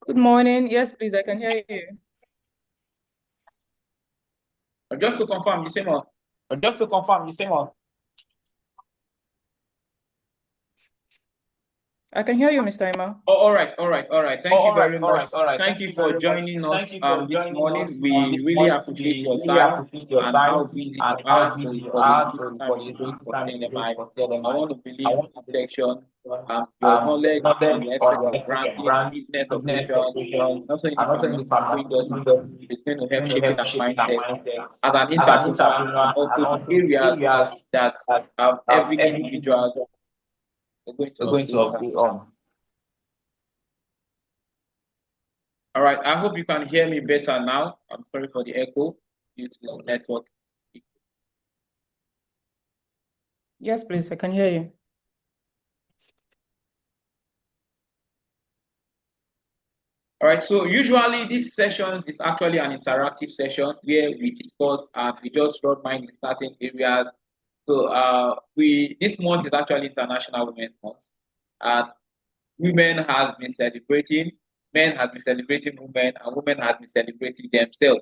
Good morning. Yes, please, I can hear you. Just to confirm, the same one. Just to confirm, the same one. I can hear you, Mr. Emma. Oh, all right. Oh, Thank you all right, very all much. right, all right. Thank Thank you you for very much. joining Thank us you for this joining us morning. We this really morning. appreciate We your really time appreciate your and how time busy and you how are busy you for the are little for time the you do little for time you do CLMI. for I CLMI. want to I believe want this to section, your knowledge on knowledge the aspect on of the aspect of branding, brand, business business operation, operation, and also in the and also in the pharmaceutical pharmaceutical industry. industry. It's going to It's help going to shaping help our shaping our mindset mindset as an as an entrepreneur entrepreneur and also and the also the areas areas that that every every individual individual is going to is going to upgrade on. upgrade on. All right, I hope you can hear me better now. I'm sorry for the echo due to the network. Yes, please, I can hear you. All right, so usually this session is actually an interactive session where we discuss and we just run mind in certain areas. So we this month is actually International Women's Month, and women has been celebrating, men has been celebrating women, and women has been celebrating themselves.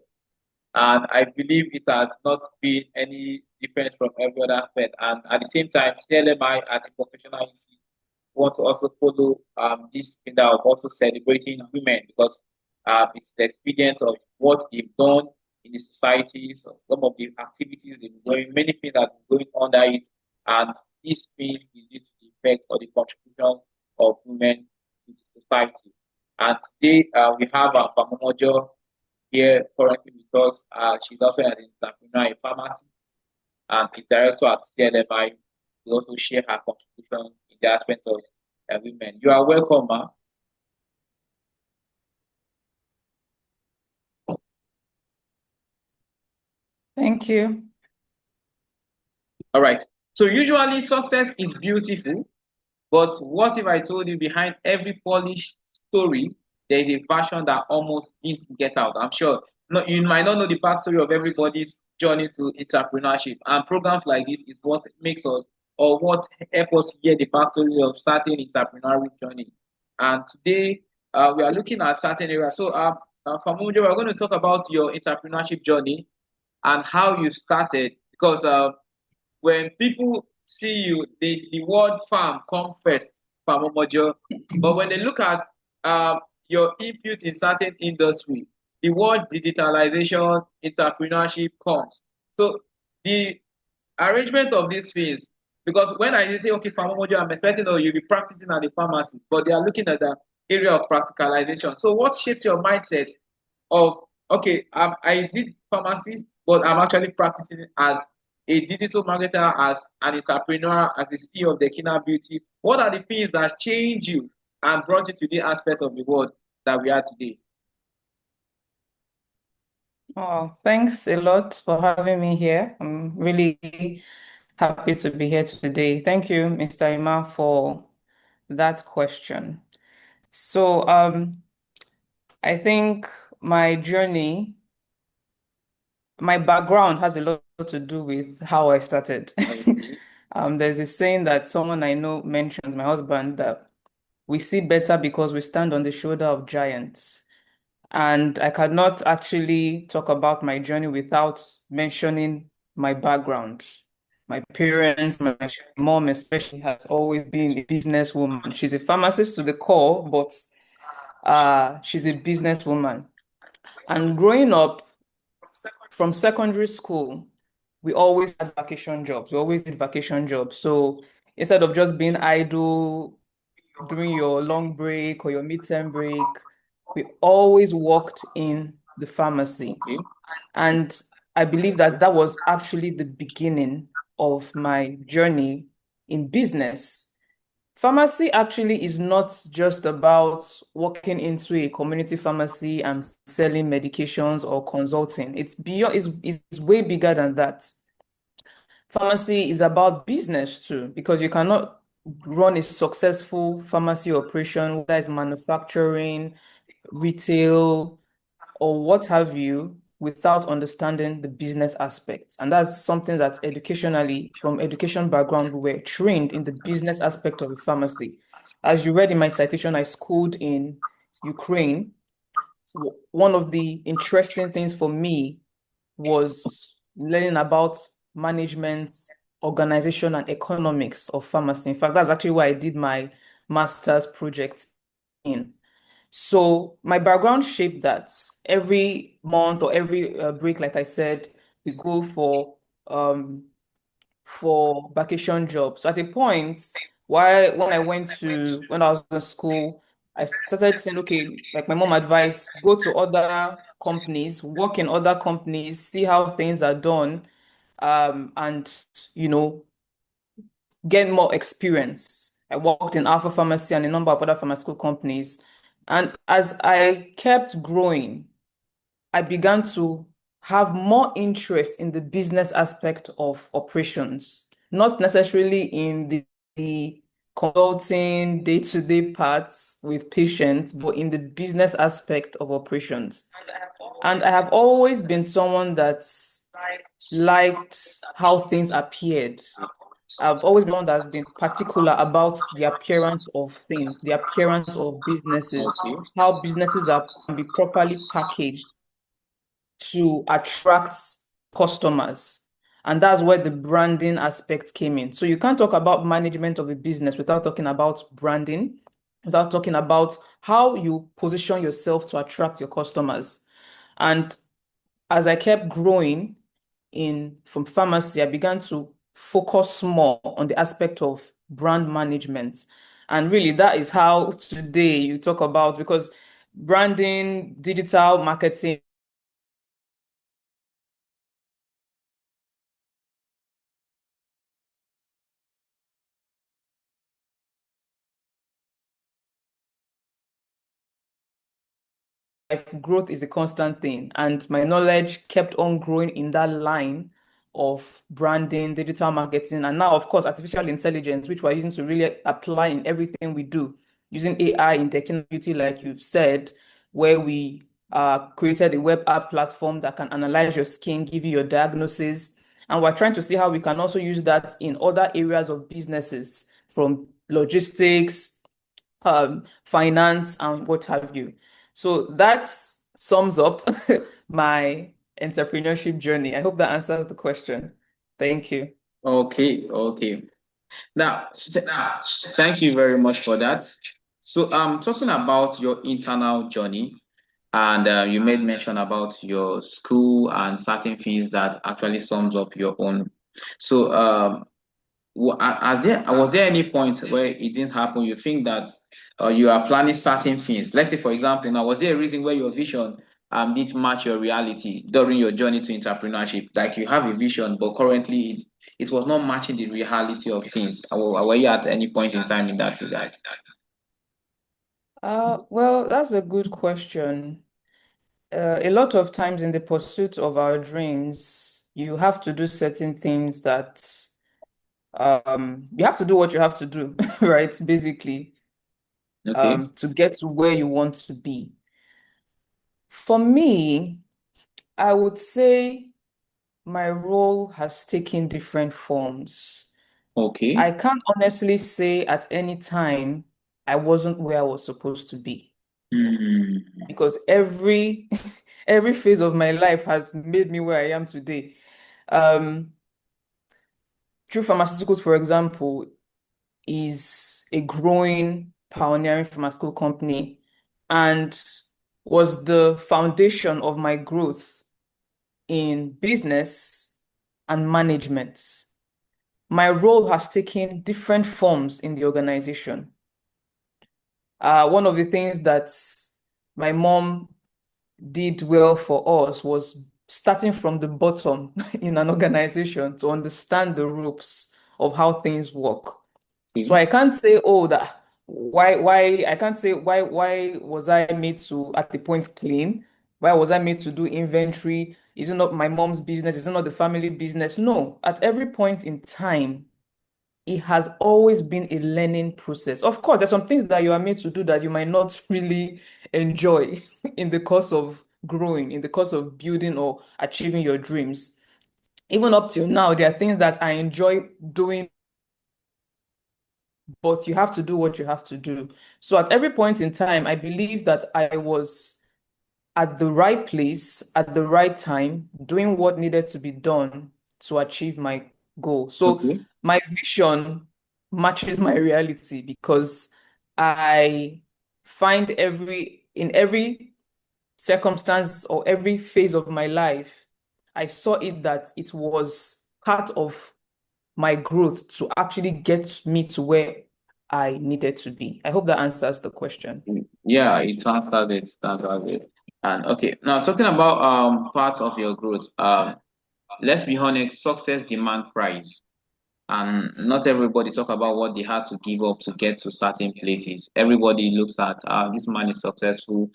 And I believe it has not been any different from every other Fed. And at the same time, CLMI as a professional institute want to also follow this thing of also celebrating women because it's the experience of what they've done in the society, so some of the activities they've been doing, many things that have been going under it, and this means is due to the effect or the contribution of women to the society. And today we have Omojo here currently with us. She's also an entrepreneur in pharmacy and a director at CLMI. We also share her contribution in the aspect of women. You are welcome, ma. Thank you. All right. So usually success is beautiful, but what if I told you behind every polished story, there is a version that almost didn't get out? I'm sure you might not know the backstory of everybody's journey to entrepreneurship. And programs like this is what makes us or what help us hear the backstory of certain entrepreneurial journey. And today we are looking at certain areas. So Famujo, we're going to talk about your entrepreneurship journey and how you started because when people see you, the word farm come first, farm Omojo. But when they look at your input in certain industry, the word digitalization, entrepreneurship comes. So the arrangement of these things, because when I say, okay, farm Omojo, I'm expecting oh, you'll be practicing at the pharmacy, but they are looking at the area of practicalization. So what shaped your mindset of okay, I did pharmacist, but I'm actually practicing as a digital marketer, as an entrepreneur, as the CEO of Dekina Beauty. What are the things that changed you and brought you to the aspect of the world that we are today? Oh, thanks a lot for having me here. I'm really happy to be here today. Thank you, Mr. Emma, for that question. So, I think my journey, my background has a lot to do with how I started. Okay. There's a saying that someone I know mentions, my husband, that we see better because we stand on the shoulder of giants. And I cannot actually talk about my journey without mentioning my background. My parents, my mom especially, has always been a businesswoman. She's a pharmacist to the core, but she's a businesswoman. And growing up from secondary school, we always had vacation jobs. We always did vacation jobs. So instead of just being idle during your long break or your midterm break, we always worked in the pharmacy. Okay. And I believe that that was actually the beginning of my journey in business. Pharmacy actually is not just about walking into a community pharmacy and selling medications or consulting. It's beyond, it's way bigger than that. Pharmacy is about business too, because you cannot run a successful pharmacy operation, whether it's manufacturing, retail, or what have you, without understanding the business aspects. And that's something that educationally, from education background, we were trained in the business aspect of the pharmacy. As you read in my citation, I schooled in Ukraine, one of the interesting things for me was learning about management, organization, and economics of pharmacy. In fact, that's actually why I did my master's project in. So my background shaped that. Every month or every break, like I said, we go um, for vacation jobs. At a point, why when I was in school, I started saying, okay, like my mom advised, go to other companies, work in other companies, see how things are done, and you know, get more experience. I worked in Alpha Pharmacy and a number of other pharmaceutical companies. And as I kept growing, I began to have more interest in the business aspect of operations, not necessarily in the consulting day-to-day parts with patients, but in the business aspect of operations. And I have always been someone that's liked how things appeared. I've always been one that's been particular about the appearance of things, the appearance of businesses, Okay. how businesses are can be properly packaged to attract customers. And that's where the branding aspect came in. So you can't talk about management of a business without talking about branding, without talking about how you position yourself to attract your customers. And as I kept growing in from pharmacy, I began to focus more on the aspect of brand management. And really, that is how today you talk about because branding, digital marketing, life growth is a constant thing, and my knowledge kept on growing in that line of branding, digital marketing, and now, of course, artificial intelligence, which we're using to really apply in everything we do, using AI in Dekina Beauty, like you've said, where we created a web app platform that can analyze your skin, give you your diagnosis, and we're trying to see how we can also use that in other areas of businesses, from logistics, finance, and what have you. So that sums up my entrepreneurship journey. I hope that answers the question. Thank you. Okay. Okay. Now, thank you very much for that. So, talking about your internal journey, and you made mention about your school and certain things that actually sums up your own. So, was there any point where it didn't happen? You think that you are planning certain things. Let's say, for example, now was there a reason where your vision didn't match your reality during your journey to entrepreneurship? Like you have a vision, but currently it was not matching the reality of things. Were you at any point in time in that regard? Well, that's a good question. A lot of times in the pursuit of our dreams, you have to do certain things that you have to do what you have to do, right? Basically, Okay. to get to where you want to be. For me, I would say my role has taken different forms. Okay. I can't honestly say at any time I wasn't where I was supposed to be Hmm. because every every phase of my life has made me where I am today. Um, True Pharmaceuticals, for example, is a growing, pioneering pharmaceutical company and was the foundation of my growth in business and management. My role has taken different forms in the organization. One of the things that my mom did well for us was starting from the bottom in an organization to understand the ropes of how things work. So Okay. I can't say, oh, that why I can't say why was I made to at the point clean? Why was I made to do inventory? Is it not my mom's business? Is it not the family business? No, at every point in time, it has always been a learning process. Of course, there's some things that you are made to do that you might not really enjoy in the course of growing, in the course of building or achieving your dreams. Even up till now, there are things that I enjoy doing but you have to do what you have to do. So at every point in time, I believe that I was at the right place at the right time, doing what needed to be done to achieve my goal. So Okay. my vision matches my reality because I find in every circumstance or every phase of my life, I saw it that it was part of my growth to actually get me to where I needed to be. I hope that answers the question. Yeah, it transferred it, transferred it. And okay, now talking about parts of your growth, let's be honest, success demand price. And not everybody talk about what they had to give up to get to certain places. Everybody looks at this man is successful.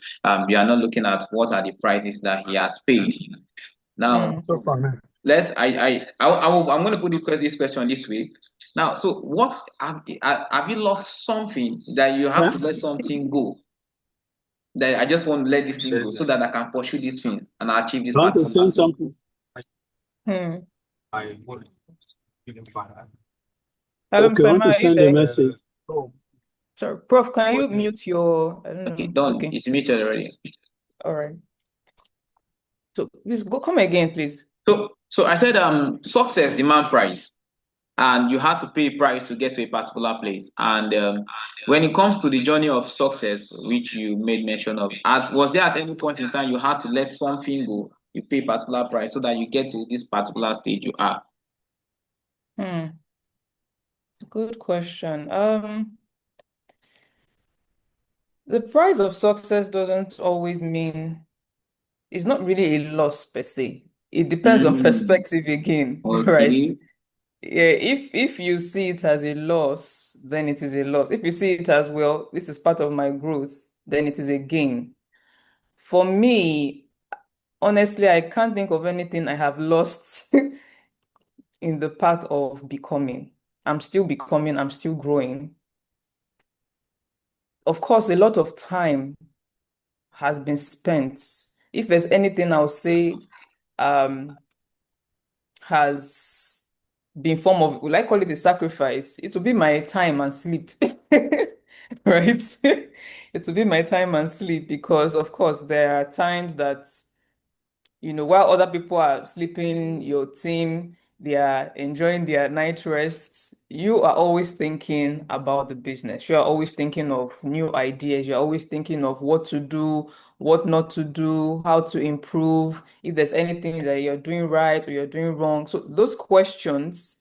We are not looking at what are the prices that he has paid. Now, Hmm. let's I'm going to put this question this way. Now, so what have you lost something that you have Yeah? to let something go? That I just want to let this thing go so that I can pursue this thing and achieve this I want to particular send thing. something. Hmm. Hello, Okay, I want Mr. to Are you send a there? message. Sorry, Prof, can you mute your, I don't Okay, know. done. Okay, It's mutual already. all right. So please go come again, please. So I said success demand price, and you had to pay a price to get to a particular place. And when it comes to the journey of success, which you made mention of, was there at any point in time you had to let something go, you pay a particular price so that you get to this particular stage you are? Hmm. Good question. The price of success doesn't always mean it's not really a loss per se. It depends on Mm, perspective again, right? okay. Yeah, if you see it as a loss, then it is a loss. If you see it as, well, this is part of my growth, then it is a gain. For me, honestly, I can't think of anything I have lost in the path of becoming. I'm still becoming, I'm still growing. Of course, a lot of time has been spent. If there's anything I'll say um, has been form of, will I call it a sacrifice? It will be my time and sleep, right? It will be my time and sleep because, of course, there are times that while other people are sleeping, your team, they are enjoying their night rests, you are always thinking about the business. You are always thinking of new ideas. You're always thinking of what to do, what not to do, how to improve, if there's anything that you're doing right or you're doing wrong. So those questions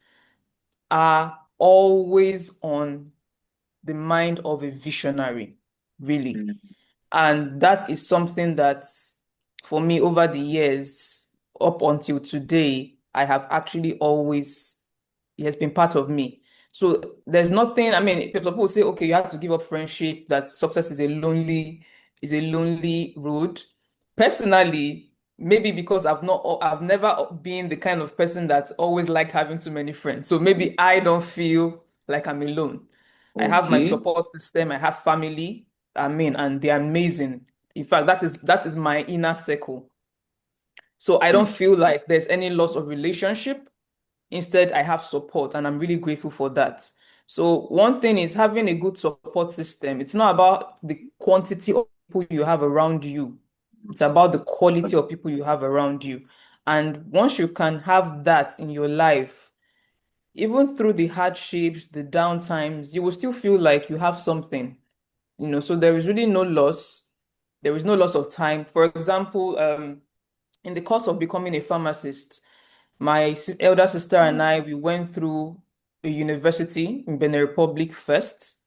are always on the mind of a visionary, really. Mm, And that is something that, for me, over the years, up until today, I have actually always, it has been part of me. So there's nothing, I mean, people say, okay, you have to give up friendship, that success is a lonely road. Personally, maybe because I've never been the kind of person that's always liked having too many friends. So maybe I don't feel like I'm alone. I have my okay. support system, I have family, and they're amazing. In fact, that is my inner circle. So I don't Mm, feel like there's any loss of relationship. Instead, I have support, and I'm really grateful for that. So one thing is having a good support system. It's not about the quantity of people you have around you. It's about the quality of people you have around you. And once you can have that in your life, even through the hardships, the downtimes, you will still feel like you have something. So there is really no loss. There is no loss of time. For example, in the course of becoming a pharmacist, my elder sister and I, we went through a university in Benin Republic first.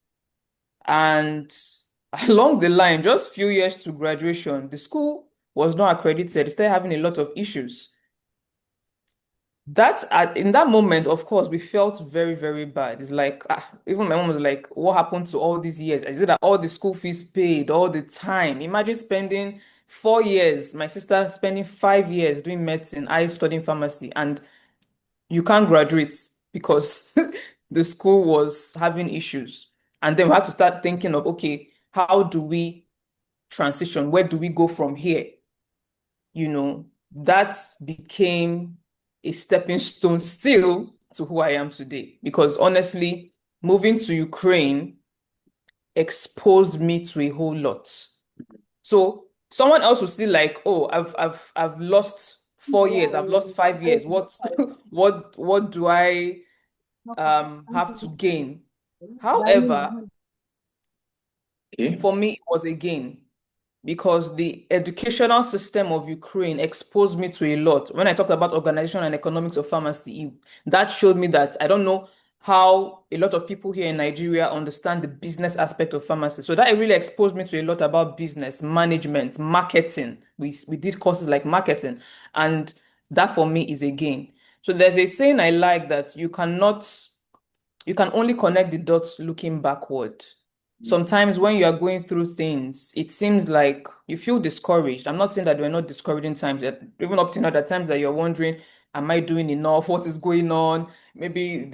And along the line, just few years to graduation, the school was not accredited. They started having a lot of issues. In that moment, of course, we felt very, very bad. It's like, even my mom was like, what happened to all these years? Is it that all the school fees paid, all the time? Imagine spending 4 years, my sister spending 5 years doing medicine, I studying pharmacy, and you can't graduate because the school was having issues. And then we had to start thinking of, okay, how do we transition? Where do we go from here? That became a stepping stone still to who I am today. Because honestly, moving to Ukraine exposed me to a whole lot. So someone else will see like, oh, I've lost 4 years, I've lost 5 years. What what do I have to gain? However, Okay. for me, it was a gain because the educational system of Ukraine exposed me to a lot. When I talked about organization and economics of pharmacy, that showed me that I don't know how a lot of people here in Nigeria understand the business aspect of pharmacy. So that really exposed me to a lot about business, management, marketing. We did courses like marketing, and that for me is a gain. So there's a saying I like that you can only connect the dots looking backward. Sometimes when you are going through things, it seems like you feel discouraged. I'm not saying that we're not discouraging times, that even up to now, the times that you're wondering, am I doing enough? What is going on? Maybe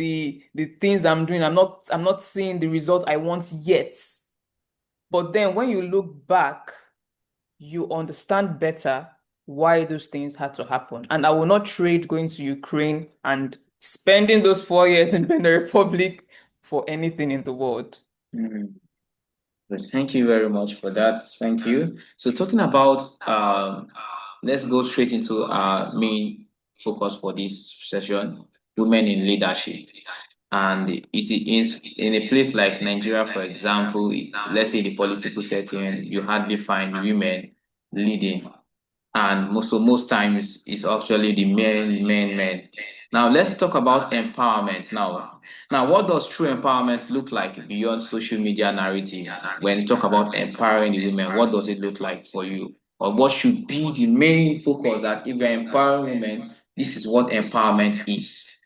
the things I'm doing, I'm not seeing the results I want yet. But then when you look back, you understand better why those things had to happen. And I will not trade going to Ukraine and spending those 4 years in Benin Republic for anything in the world. Mm. But thank you very much for that. Thank you. So talking about let's go straight into our main focus for this session, women in leadership. And it is in a place like Nigeria, for example, let's say the political setting, you hardly find women leading, and most times it's actually the men. Now let's talk about empowerment. Now, what does true empowerment look like beyond social media narrative? When you talk about empowering the women, what does it look like for you, or what should be the main focus, that if you're empowering women, this is what empowerment is?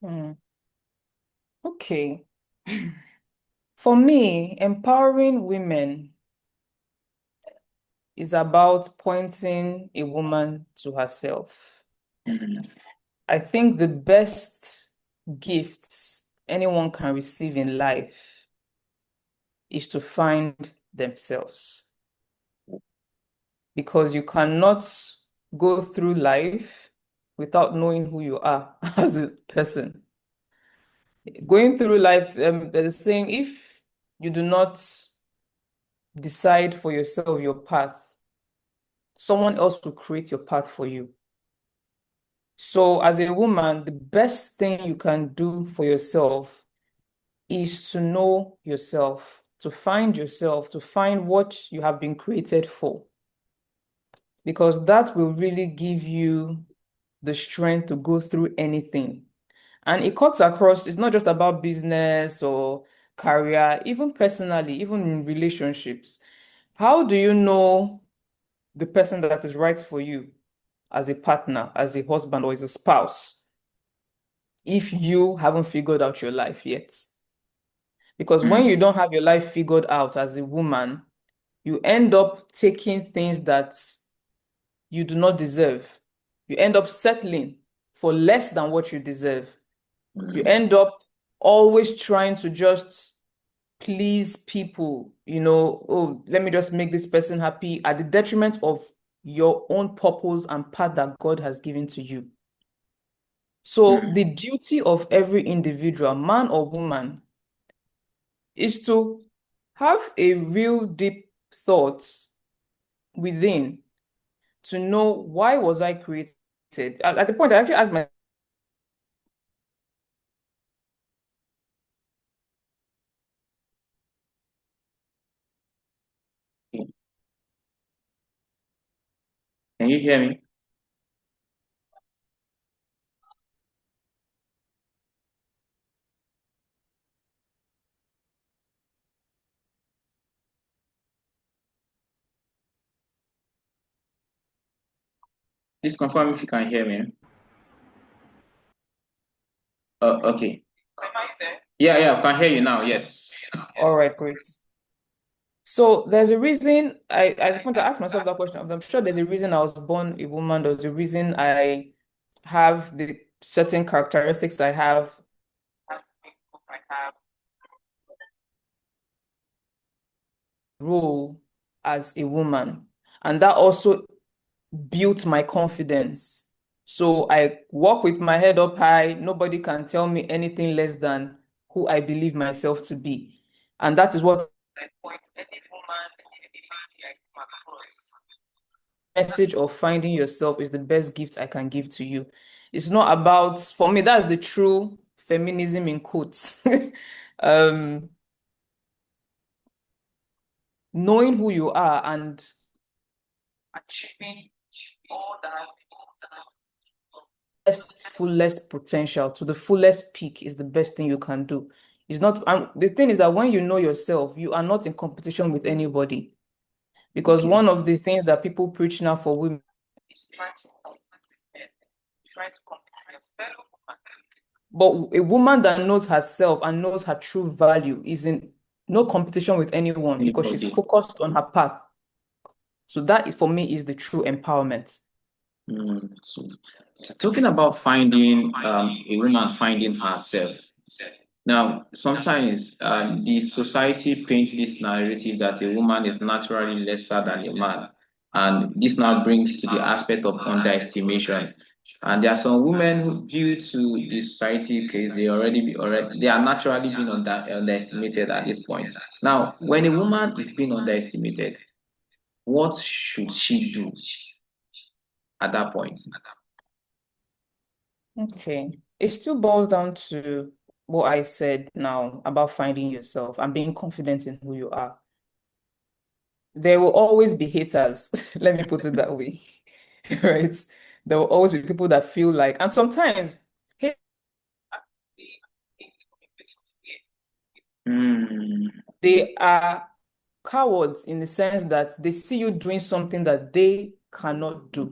Hmm. Okay. For me, empowering women is about pointing a woman to herself. Mhm. I think the best gift anyone can receive in life is to find themselves. Because you cannot go through life without knowing who you are as a person. Going through life, there's a saying, if you do not decide for yourself your path, someone else will create your path for you. So, as a woman, the best thing you can do for yourself is to know yourself, to find what you have been created for, because that will really give you the strength to go through anything. And it cuts across, it's not just about business or career, even personally, even in relationships. How do you know the person that is right for you as a partner, as a husband, or as a spouse, if you haven't figured out your life yet? Because when Mm. you don't have your life figured out as a woman, you end up taking things that you do not deserve. You end up settling for less than what you deserve. You Mm. end up always trying to just please people, oh, let me just make this person happy at the detriment of your own purpose and path that God has given to you. So Mm. the duty of every individual, man or woman, is to have a real deep thought within to know, why was I created? At the point, I actually asked myself, Can you hear me? Please confirm if you can hear me. Okay. Yeah, I can hear you now. Yes. all right, great. So there's a reason I just want to ask myself that question. I'm sure there's a reason I was born a woman. There's a reason I have the certain characteristics I have role as a woman. And that also built my confidence. So I walk with my head up high. Nobody can tell me anything less than who I believe myself to be. And that is what I point any woman, any lady I come across. Message of finding yourself is the best gift I can give to you. It's not about, for me, that's the true feminism in quotes. um, Knowing who you are and achieving all that best, fullest potential to the fullest peak is the best thing you can do. It's not, the thing is that when you know yourself, you are not in competition with anybody. Because Okay. one of the things that people preach now for women is trying to compete with men, trying to compete with your fellow woman. But a woman that knows herself and knows her true value is in no competition with anyone because she's Anybody. focused on her path. So that for me is the true empowerment. So talking about finding a woman finding herself. Now, sometimes the society paints this narrative that a woman is naturally lesser than a man, and this now brings to the aspect of underestimation. And there are some women who, due to the society case, they are naturally being underestimated at this point. Now, when a woman is being underestimated, what should she do at that point? Okay. It still boils down to what I said now about finding yourself and being confident in who you are. There will always be haters. Let me put it that way. Right? There will always be people that feel like, and sometimes hate, Hmm. they are cowards in the sense that they see you doing something that they cannot do.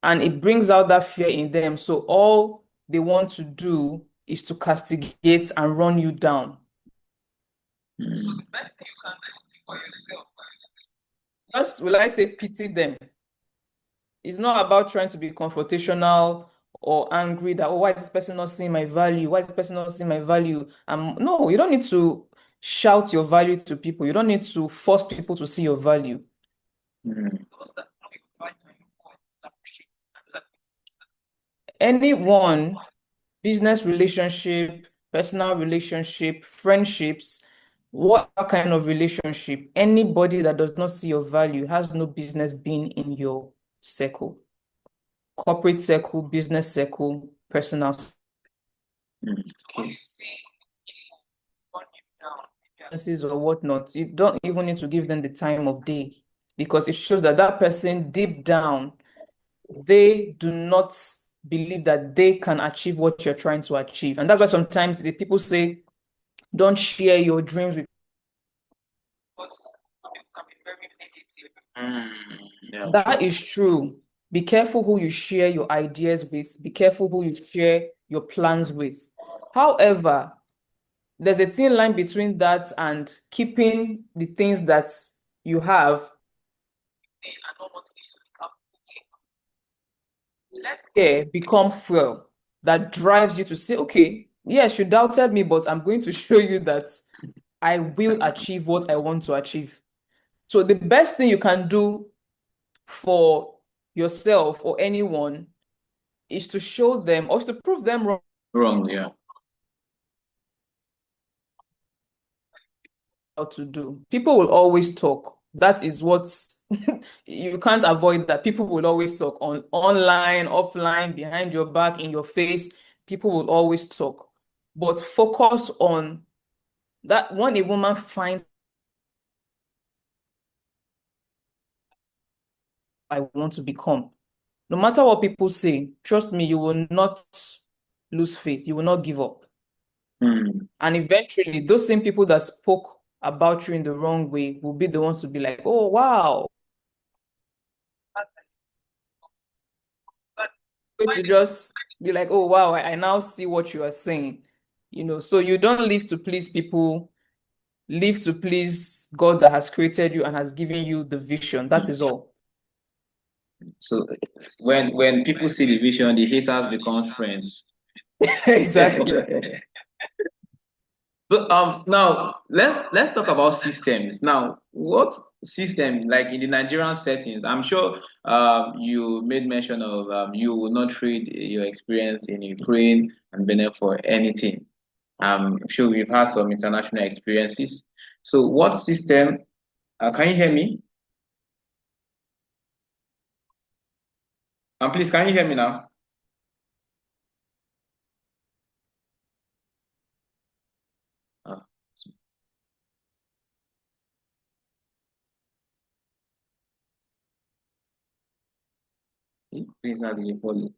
And it brings out that fear in them. So all they want to do is to castigate and run you down. So the best thing you can do for yourself, just will I say pity them. It's not about trying to be confrontational or angry that, oh, why is this person not seeing my value? Why is this person not seeing my value? No, you don't need to shout your value to people. You don't need to force people to see your value. Hmm. Anyone, business relationship, personal relationship, friendships, what kind of relationship, anybody that does not see your value has no business being in your circle, corporate circle, business circle, personal circle. Okay. Or whatnot, you don't even need to give them the time of day because it shows that that person deep down, they do not believe that they can achieve what you're trying to achieve. And that's why sometimes the people say, don't share your dreams with Yeah, that true. is true. Be careful who you share your ideas with. Be careful who you share your plans with. However, there's a thin line between that and keeping the things that you have. Let fear become fuel that drives you to say, okay, yes, you doubted me, but I'm going to show you that I will achieve what I want to achieve. So the best thing you can do for yourself or anyone is to show them or is to prove them wrong Wrong, yeah. how to do. People will always talk. That is what you can't avoid that. People will always talk online, offline, behind your back, in your face. People will always talk. But focus on that when a woman finds I want to become. No matter what people say, trust me, you will not lose faith. You will not give up. Hmm. And eventually, those same people that spoke about you in the wrong way will be the ones to be like, oh, wow. To just be like, oh, wow, I now see what you are saying. So you don't live to please people, live to please God that has created you and has given you the vision. That is all. So when people see the vision, the haters become friends. Exactly. So now let's talk about systems. Now, what system like in the Nigerian settings? I'm sure you made mention of you will not trade your experience in Ukraine and Benin for anything. I'm sure we've had some international experiences. So what system, can you hear me? And please, can you hear me now? Ah, please not the follow.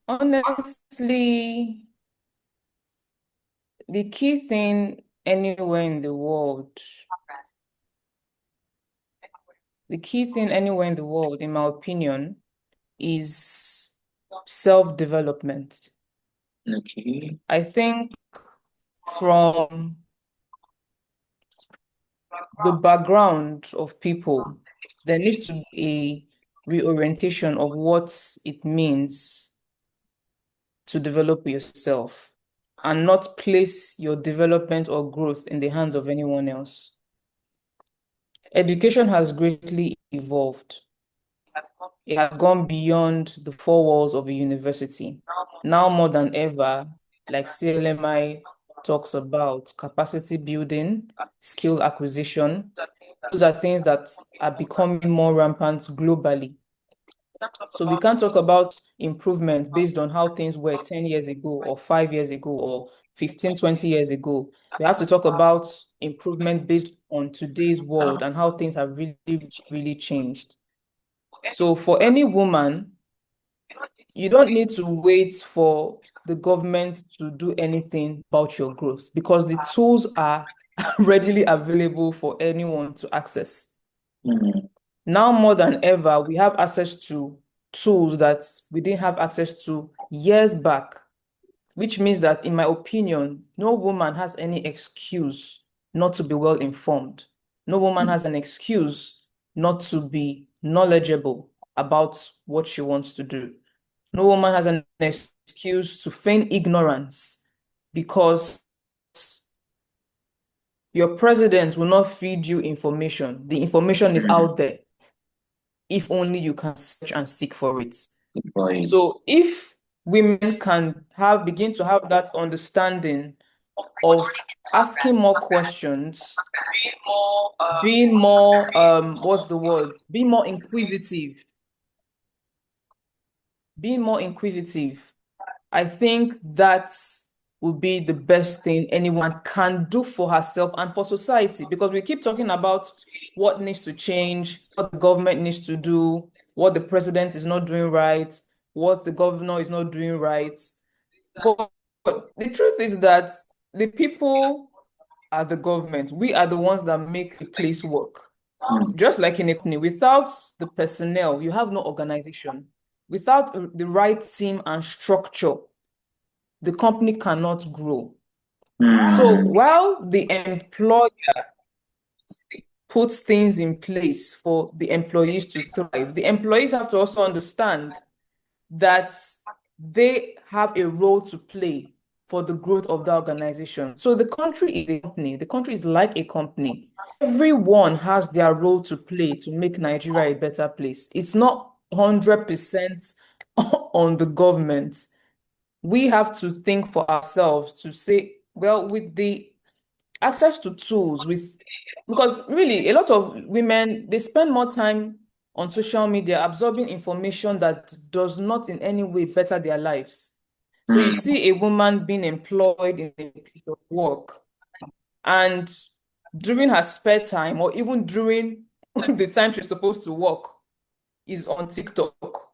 Honestly, the key thing anywhere in the world, the key thing anywhere in the world, in my opinion, is self-development. Okay. I think from the background of people, there needs to be a reorientation of what it means to develop yourself and not place your development or growth in the hands of anyone else. Education has greatly evolved. It has gone beyond the four walls of a university. Now more than ever, like CLMI talks about capacity building, skill acquisition, those are things that are becoming more rampant globally. So we can't talk about improvement based on how things were 10 years ago or 5 years ago or 15, 20 years ago. We have to talk about improvement based on today's world and how things have really, really changed. So for any woman, you don't need to wait for the government to do anything about your growth because the tools are readily available for anyone to access. Mm. Now more than ever, we have access to tools that we didn't have access to years back, which means that, in my opinion, no woman has any excuse not to be well informed. No woman has an excuse not to be knowledgeable about what she wants to do. No woman has an excuse to feign ignorance because your president will not feed you information. The information is Mm. out there if only you can search and seek for it. Good boy. So if women can begin to have that understanding of asking more questions, being more what's the word? Being more inquisitive, being more inquisitive, I think that would be the best thing anyone can do for herself and for society, because we keep talking about what needs to change, what the government needs to do, what the president is not doing right, what the governor is not doing right. But the truth is that the people are the government. We are the ones that make the place work. Mm. Just like in a company, without the personnel, you have no organization. Without the right team and structure, the company cannot grow. So Mm. while the employer puts things in place for the employees to thrive, the employees have to also understand that they have a role to play for the growth of the organization. So the country is a company. The country is like a company. Everyone has their role to play to make Nigeria a better place. It's not 100% on the government. We have to think for ourselves to say, well, with the access to tools, because really a lot of women, they spend more time on social media absorbing information that does not in any way better their lives. So you Mm. see a woman being employed in a piece of work, and during her spare time or even during the time she's supposed to work is on TikTok.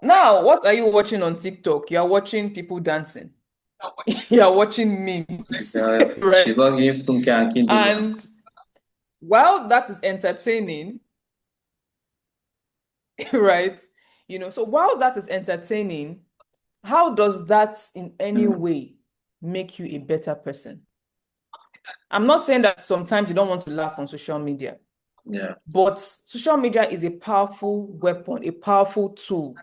Now, what are you watching on TikTok? You're watching people dancing. You're watching memes, She's right? not giving Funke and Kindle. And while that is entertaining, right? So while that is entertaining, how does that in any Mm. way make you a better person? I'm not saying that sometimes you don't want to laugh on social media, Yeah. but social media is a powerful weapon, a powerful tool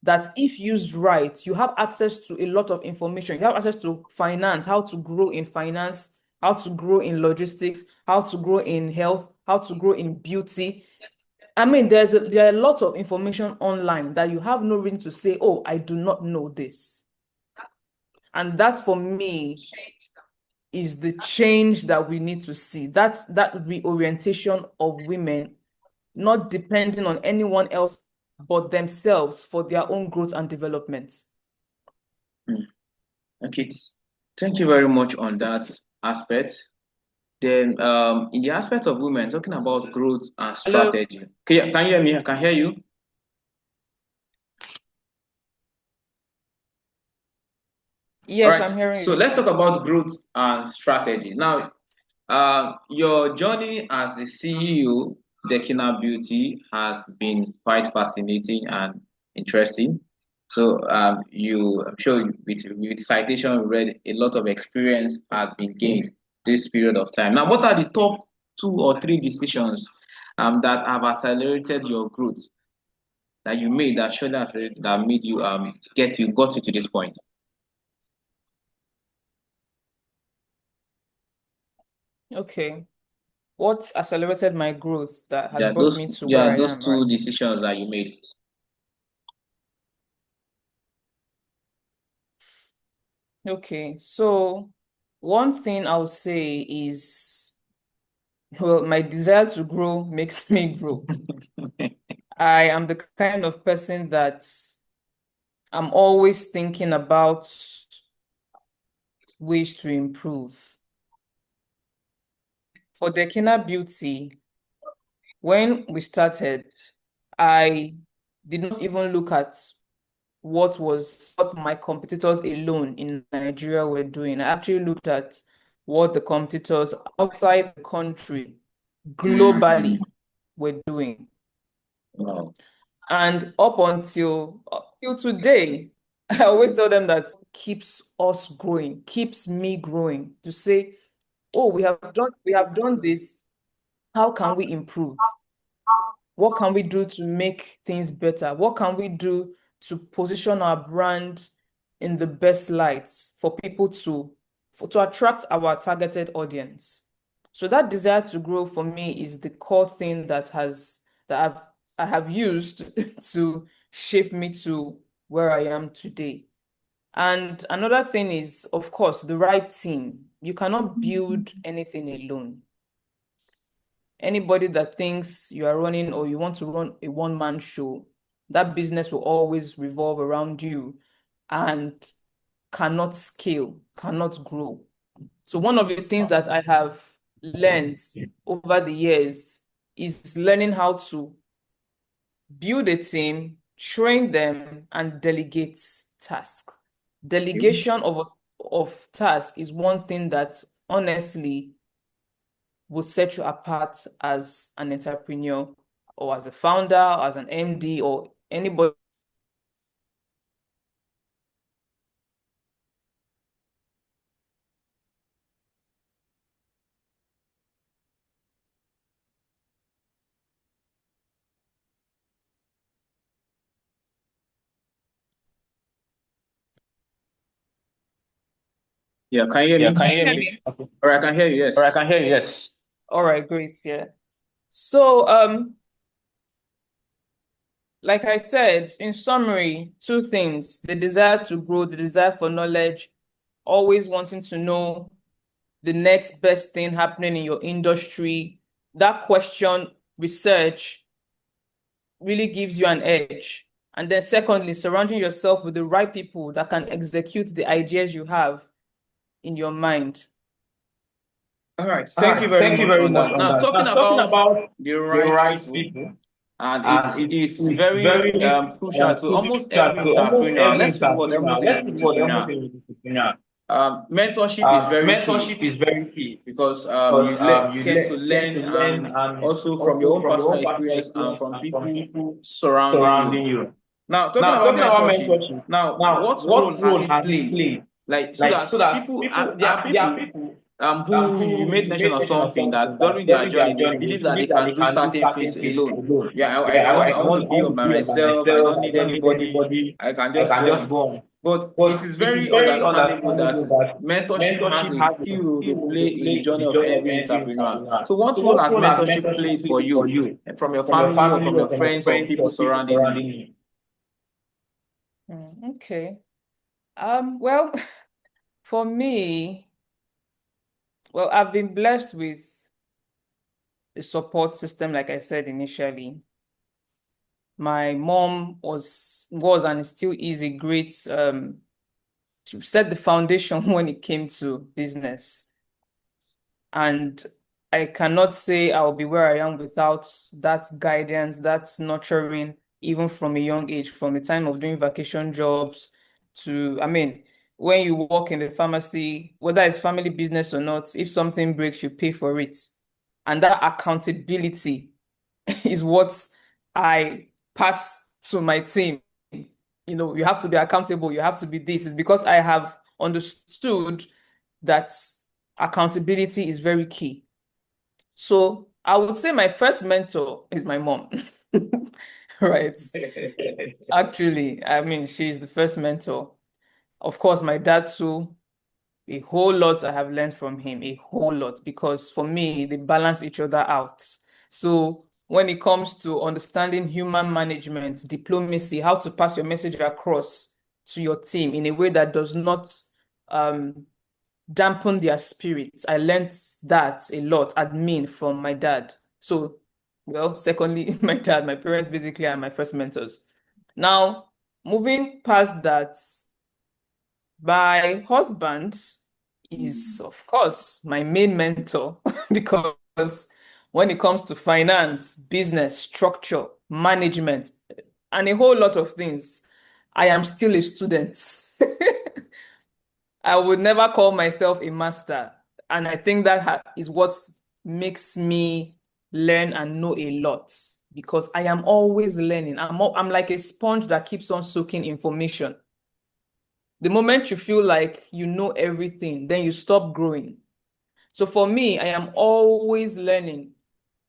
that, if used right, you have access to a lot of information. You have access to finance, how to grow in finance, how to grow in logistics, how to grow in health, how to grow in beauty. I mean, there are lots of information online that you have no reason to say, oh, I do not know this. And that for me is the change that we need to see. That's that reorientation of women, not depending on anyone else but themselves for their own growth and development. Okay, thank you very much on that aspect. Then, in the aspect of women, talking about growth and Hello? strategy. Can you hear me? I can hear you. All Yes, right. I'm hearing So you. let's talk about growth and strategy. Now, your journey as the CEO, Dekina Beauty, has been quite fascinating and interesting. So, I'm sure with citation, you read a lot of experience has been gained this period of time. Now, what are the top 2 or 3 decisions that have accelerated your growth that you made that showed that made you got you to this point? Okay. What accelerated my growth that has brought me to where I Those am, two right? decisions that you made. Okay, so one thing I would say is, well, my desire to grow makes me grow. I am the kind of person that I'm always thinking about ways to improve. For Dekina Beauty, when we started, I did not even look at what my competitors alone in Nigeria were doing. I actually looked at what the competitors outside the country globally were doing. Wow. And up till today, I always tell them that keeps us growing, keeps me growing to say, oh, we have done this. How can we improve? What can we do to make things better? What can we do to position our brand in the best lights for people to attract our targeted audience? So that desire to grow for me is the core thing that I have used to shape me to where I am today. And another thing is, of course, the right team. You cannot build anything alone. Anybody that thinks you are running or you want to run a one-man show, that business will always revolve around you and cannot scale, cannot grow. So one of the things that I have learned over the years is learning how to build a team, train them, and delegate tasks. Delegation of tasks is one thing that honestly will set you apart as an entrepreneur or as a founder, or as an MD, or anybody. Yeah, can you hear Yeah, me? can Can you you hear hear me? me? Okay. All right, I can hear you. Or I Yes. can hear you, yes. All right, great. Yeah. So, like I said, in summary, 2 things: the desire to grow, the desire for knowledge, always wanting to know the next best thing happening in your industry. That question, research, really gives you an edge. And then secondly, surrounding yourself with the right people that can execute the ideas you have in your mind. All right. All Thank you right, very thank you much very on much that. on Now, that. talking Now, talking about about the the right right people, people, and and it's it's very very crucial to almost crucial every to almost entrepreneur. every Let's talk about entrepreneur. almost Let's every talk about almost entrepreneur. every entrepreneur. Mentorship is very key Mentorship is very key because because you tend to tend to learn learn and and also from your also own from your personal own personal experience and experience from and from people people surrounding you. surrounding you. Now, talking Now, about talking about mentorship, mentorship, now now what role what has role it has it played? played? Like so Like that so that people, people, there are there are people people who you made mention of something that during their journey they believe that they can do certain things alone. Yeah, I want to be on by myself. I don't need anybody. I can just go on. But it is very understandable that mentorship has a key role to play in the journey of every entrepreneur. So, what role has mentorship played for you, from your family or from your friends or people surrounding you? Okay. Well, for me, well, I've been blessed with a support system, like I said initially. My mom was and still is a great to set the foundation when it came to business. And I cannot say I'll be where I am without that guidance, that nurturing, even from a young age, from the time of doing vacation jobs to, I mean, when you work in the pharmacy, whether it's family business or not, if something breaks, you pay for it. And that accountability is what I pass to my team. You know, you have to be accountable, you have to be this. It's because I have understood that accountability is very key. So I would say my first mentor is my mom. Right. Actually, I mean, she's the first mentor. Of course, my dad too, a whole lot I have learned from him, a whole lot, because for me, they balance each other out. So when it comes to understanding human management, diplomacy, how to pass your message across to your team in a way that does not dampen their spirits, I learned that a lot, admin, from my dad. So, well, secondly, my dad, my parents basically are my first mentors. Now, moving past that, my husband is, of course, my main mentor because when it comes to finance, business, structure, management, and a whole lot of things, I am still a student. I would never call myself a master. And I think that is what makes me learn and know a lot because I am always learning. I'm like a sponge that keeps on soaking information. The moment you feel like you know everything, then you stop growing. So for me, I am always learning,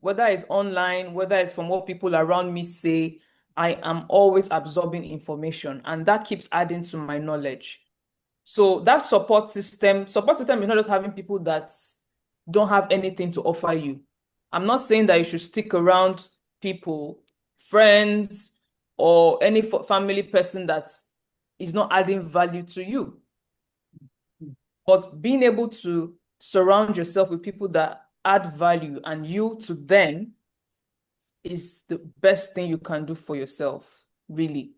whether it's online, whether it's from what people around me say, I am always absorbing information and that keeps adding to my knowledge. So that support system is not just having people that don't have anything to offer you. I'm not saying that you should stick around people, friends, or any family person that is not adding value to you. But being able to surround yourself with people that add value and you to them is the best thing you can do for yourself, really.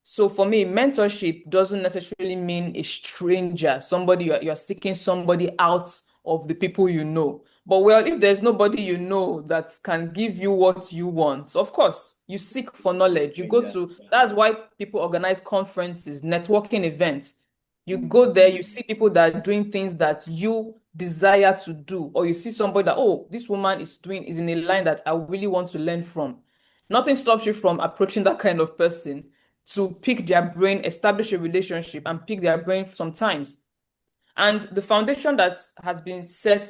So for me, mentorship doesn't necessarily mean a stranger, somebody you're seeking somebody out of the people you know. But well, if there's nobody you know that can give you what you want, of course, you seek for knowledge. You go to, that's why people organize conferences, networking events. You go there, you see people that are doing things that you desire to do, or you see somebody that, oh, this woman is in a line that I really want to learn from. Nothing stops you from approaching that kind of person to pick their brain, establish a relationship, and pick their brain sometimes. And the foundation that has been set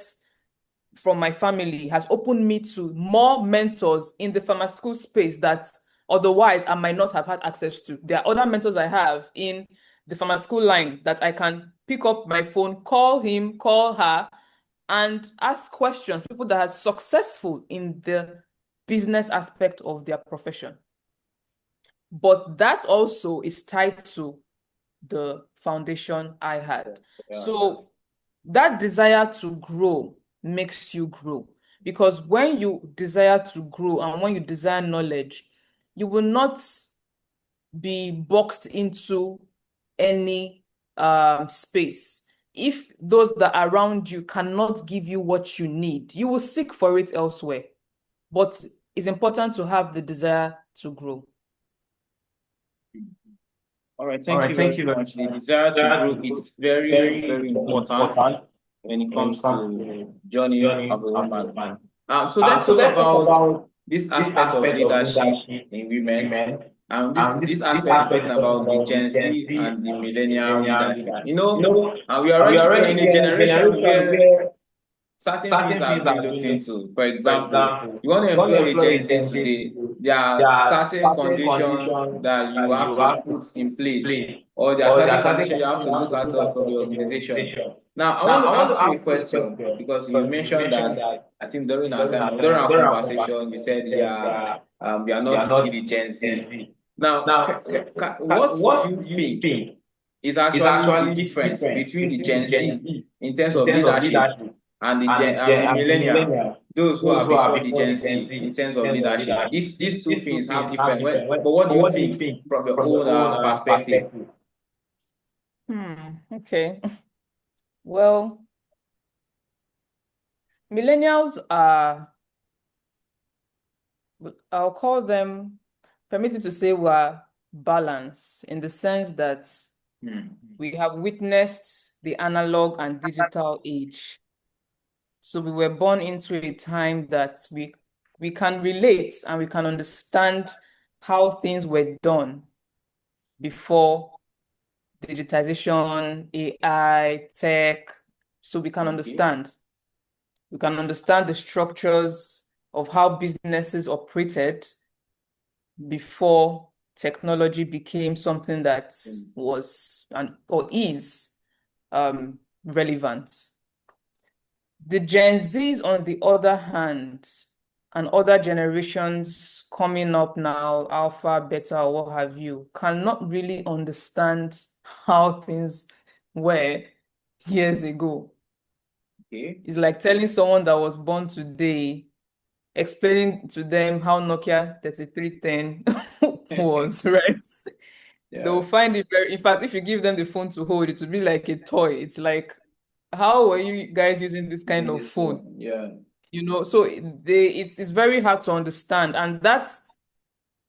from my family has opened me to more mentors in the pharmaceutical space that otherwise I might not have had access to. There are other mentors I have in the pharmaceutical line that I can pick up my phone, call him, call her, and ask questions, people that are successful in the business aspect of their profession. But that also is tied to the foundation I had. So that desire to grow makes you grow. Because when you desire to grow and when you desire knowledge, you will not be boxed into any space. If those that are around you cannot give you what you need, you will seek for it elsewhere. But it's important to have the desire to grow. All right, thank you very much. The desire to grow is very, very important when it comes to journey of a woman. So let's talk about this aspect of leadership in women. This aspect is talking about the Gen Z and the millennial leadership. You know, we are already in a generation where certain things that are being looked into. For example, you want to employ a Gen Z today, there are certain conditions that you have to put in place, or there are certain conditions you have to look at from the organization. Now, I want to ask you a question because you mentioned that I think during our conversation, you said, yeah, we are not really the Gen Z. Now, what do you think is actually the difference between the Gen Z in terms of leadership and the millennial, those who are before the Gen Z in terms of leadership? These two things have different. But what do you think from your own perspective? Okay. Well, millennials are, I'll call them, permit me to say, we're balanced in the sense that we have witnessed the analog and digital age. So we were born into a time that we can relate and we can understand how things were done before digitization, AI, tech. So we can understand. We can understand the structures of how businesses operated before technology became something that was or is relevant. The Gen Zs, on the other hand, and other generations coming up now, alpha, beta, or what have you, cannot really understand how things were years ago. Okay. It's like telling someone that was born today, explaining to them how Nokia 3310 was, right? Yeah. They'll find it very, in fact, if you give them the phone to hold, it will be like a toy. It's like, how were you guys using this kind of phone? Yeah. So it's very hard to understand. And that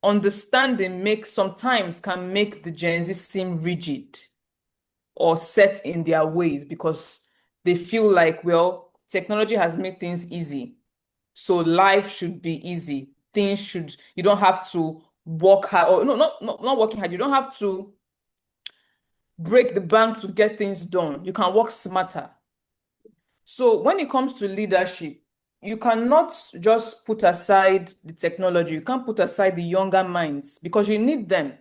understanding sometimes can make the Gen Z seem rigid or set in their ways because they feel like, well, technology has made things easy. So life should be easy. You don't have to work hard, or no, not working hard. You don't have to break the bank to get things done. You can work smarter. So when it comes to leadership, you cannot just put aside the technology. You can't put aside the younger minds because you need them.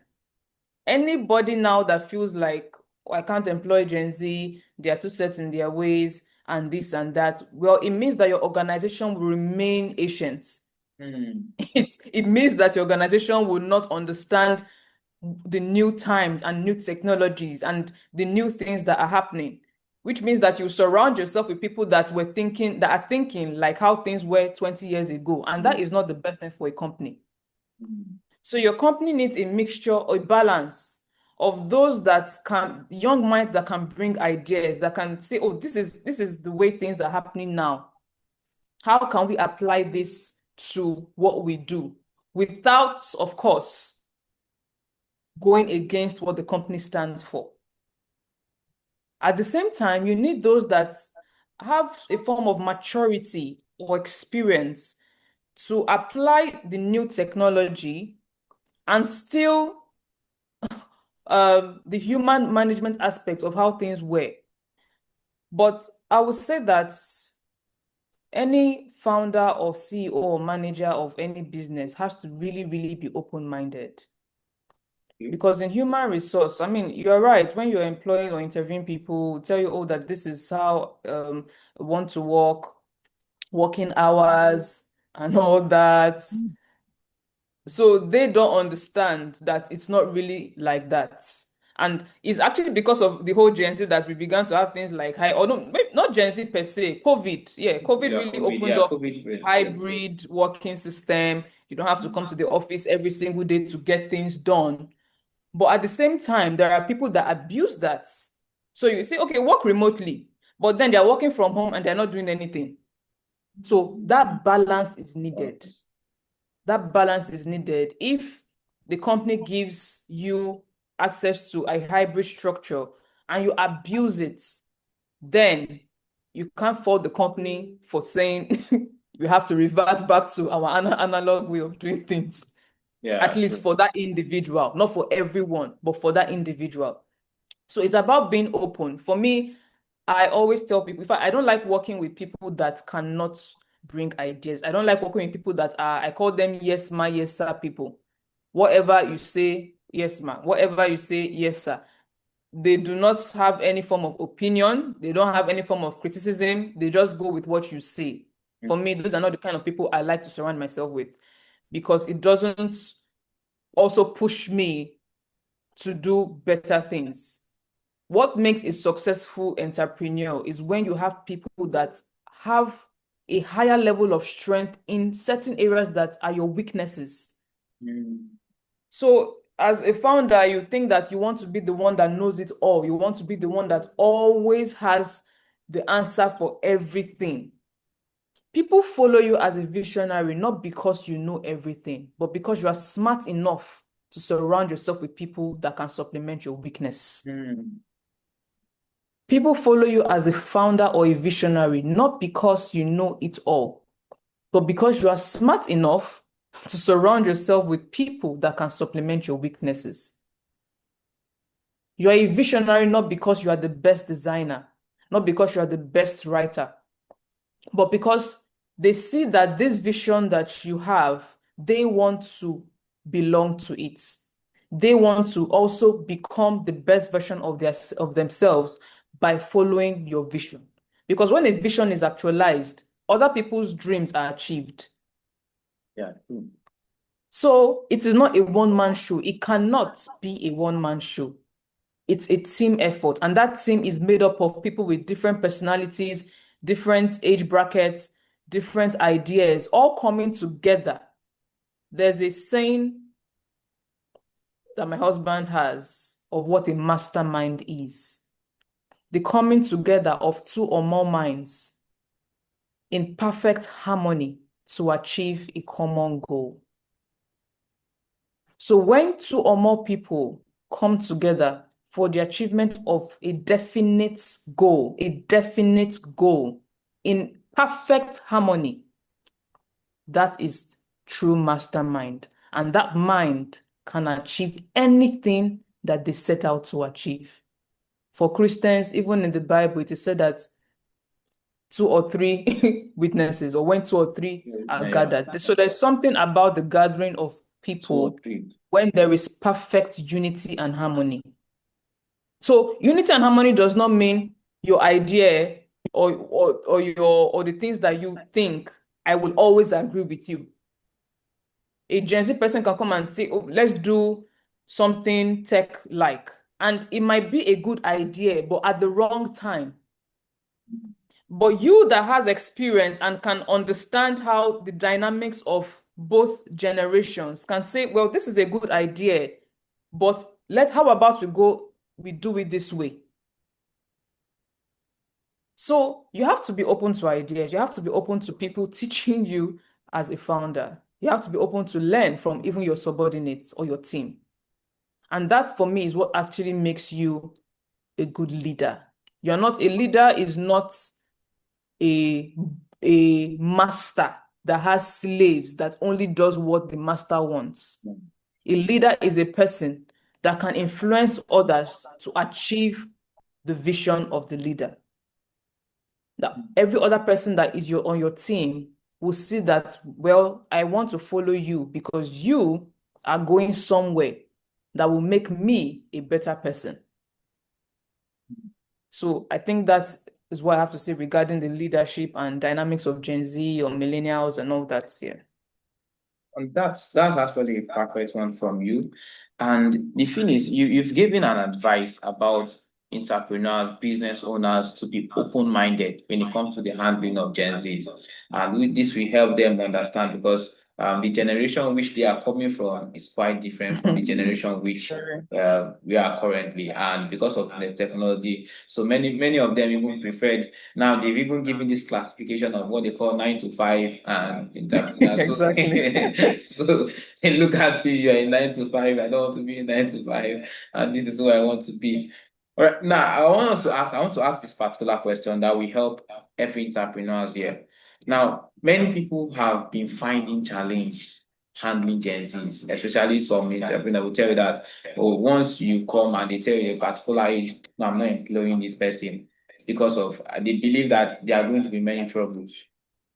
Anybody now that feels like, oh, I can't employ Gen Z, they are too set in their ways and this and that, well, it means that your organization will remain ancient. It means that your organization will not understand the new times and new technologies and the new things that are happening, which means that you surround yourself with people that are thinking like how things were 20 years ago. And that is not the best thing for a company. So your company needs a mixture, a balance of those young minds that can bring ideas, that can say, oh, this is the way things are happening now. How can we apply this to what we do without, of course, going against what the company stands for? At the same time, you need those that have a form of maturity or experience to apply the new technology and still the human management aspect of how things were. But I would say that any founder or CEO or manager of any business has to really, really be open-minded. Because in human resource, I mean, you're right. When you're employing or interviewing people, tell you, oh, that this is how want to work, working hours, and all that. So they don't understand that it's not really like that. And it's actually because of the whole Gen Z that we began to have things like not Gen Z per se, COVID. Yeah, COVID really opened up hybrid working system. You don't have to come to the office every single day to get things done. But at the same time, there are people that abuse that. So you say, okay, work remotely, but then they're working from home and they're not doing anything. So that balance is needed. That balance is needed. If the company gives you access to a hybrid structure and you abuse it, then you can't fault the company for saying we have to revert back to our analog way of doing things. Yeah, at least for that individual, not for everyone, but for that individual. So it's about being open. For me, I always tell people, in fact, I don't like working with people that cannot bring ideas. I don't like working with people that are, I call them yes ma, yes sir people. Whatever you say, yes ma. Whatever you say, yes sir. They do not have any form of opinion. They don't have any form of criticism. They just go with what you say. For me, those are not the kind of people I like to surround myself with, because it doesn't also push me to do better things. What makes a successful entrepreneur is when you have people that have a higher level of strength in certain areas that are your weaknesses. So, as a founder, you think that you want to be the one that knows it all. You want to be the one that always has the answer for everything. People follow you as a visionary, not because you know everything, but because you are smart enough to surround yourself with people that can supplement your weakness. People follow you as a founder or a visionary, not because you know it all, but because you are smart enough to surround yourself with people that can supplement your weaknesses. You are a visionary not because you are the best designer, not because you are the best writer, but because they see that this vision that you have, they want to belong to it. They want to also become the best version of themselves by following your vision. Because when a vision is actualized, other people's dreams are achieved. Yeah. So it is not a one-man show. It cannot be a one-man show. It's a team effort. And that team is made up of people with different personalities, different age brackets, different ideas, all coming together. There's a saying that my husband has of what a mastermind is. The coming together of two or more minds in perfect harmony to achieve a common goal. So when two or more people come together for the achievement of a definite goal in perfect harmony, that is true mastermind. And that mind can achieve anything that they set out to achieve. For Christians, even in the Bible, it is said that two or three witnesses, or when two or three are gathered. So there's something about the gathering of people when there is perfect unity and harmony. So unity and harmony does not mean your idea or the things that you think, I will always agree with you. A Gen Z person can come and say, oh, let's do something tech-like. And it might be a good idea, but at the wrong time. But you that has experience and can understand how the dynamics of both generations can say, well, this is a good idea, but how about we do it this way. So you have to be open to ideas. You have to be open to people teaching you as a founder. You have to be open to learn from even your subordinates or your team. And that for me is what actually makes you a good leader. You're not a leader is not a master that has slaves that only does what the master wants. A leader is a person that can influence others to achieve the vision of the leader. That every other person that is on your team will see that, well, I want to follow you because you are going somewhere that will make me a better person. So I think that is what I have to say regarding the leadership and dynamics of Gen Z or millennials and all that. Yeah. And that's actually a perfect one from you. And the thing is, you've given an advice about entrepreneurs, business owners to be open-minded when it comes to the handling of Gen Zs. And this will help them understand because the generation which they are coming from is quite different from the generation which we are currently. And because of the technology, so many of them even preferred. Now they've even given this classification of what they call 9 to 5 and entrepreneurs. Exactly. So they look at you, you're in 9 to 5. I don't want to be in 9 to 5, and this is who I want to be. All right, now I want to ask this particular question that will help every entrepreneurs here. Now, many people have been finding challenge handling Gen Zs, especially some entrepreneurs will tell you that, oh, once you come and they tell you a particular age, no, I'm not employing this person. because of they believe that there are going to be many troubles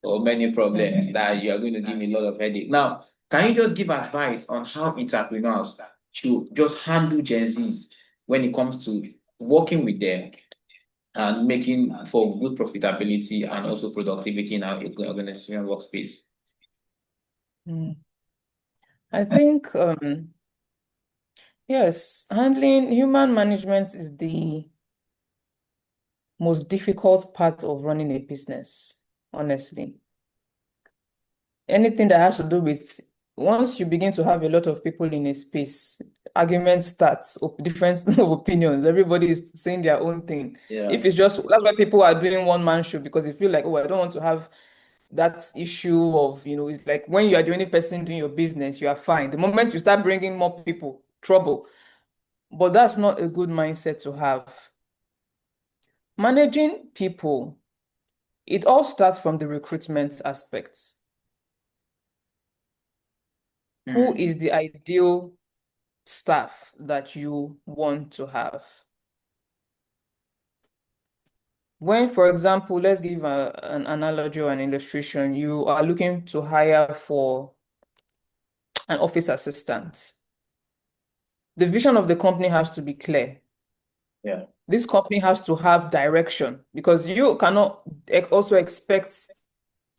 or many problems, that you are going to give me a lot of headache. Now, can you just give advice on how entrepreneurs should just handle Gen Zs when it comes to working with them and making for good profitability and also productivity in our organizational workspace? I think, yes, handling human management is the most difficult part of running a business, honestly. Anything that has to do with, once you begin to have a lot of people in a space, arguments starts, difference of opinions, everybody is saying their own thing. Yeah. If it's just, that's why people are doing one-man show, because they feel like, oh, I don't want to have that issue of, it's like when you are the only person doing your business, you are fine. The moment you start bringing more people, trouble. But that's not a good mindset to have. Managing people, it all starts from the recruitment aspect. Who is the ideal staff that you want to have? When, for example, let's give an analogy or an illustration, you are looking to hire for an office assistant. The vision of the company has to be clear. Yeah. This company has to have direction, because you cannot also expect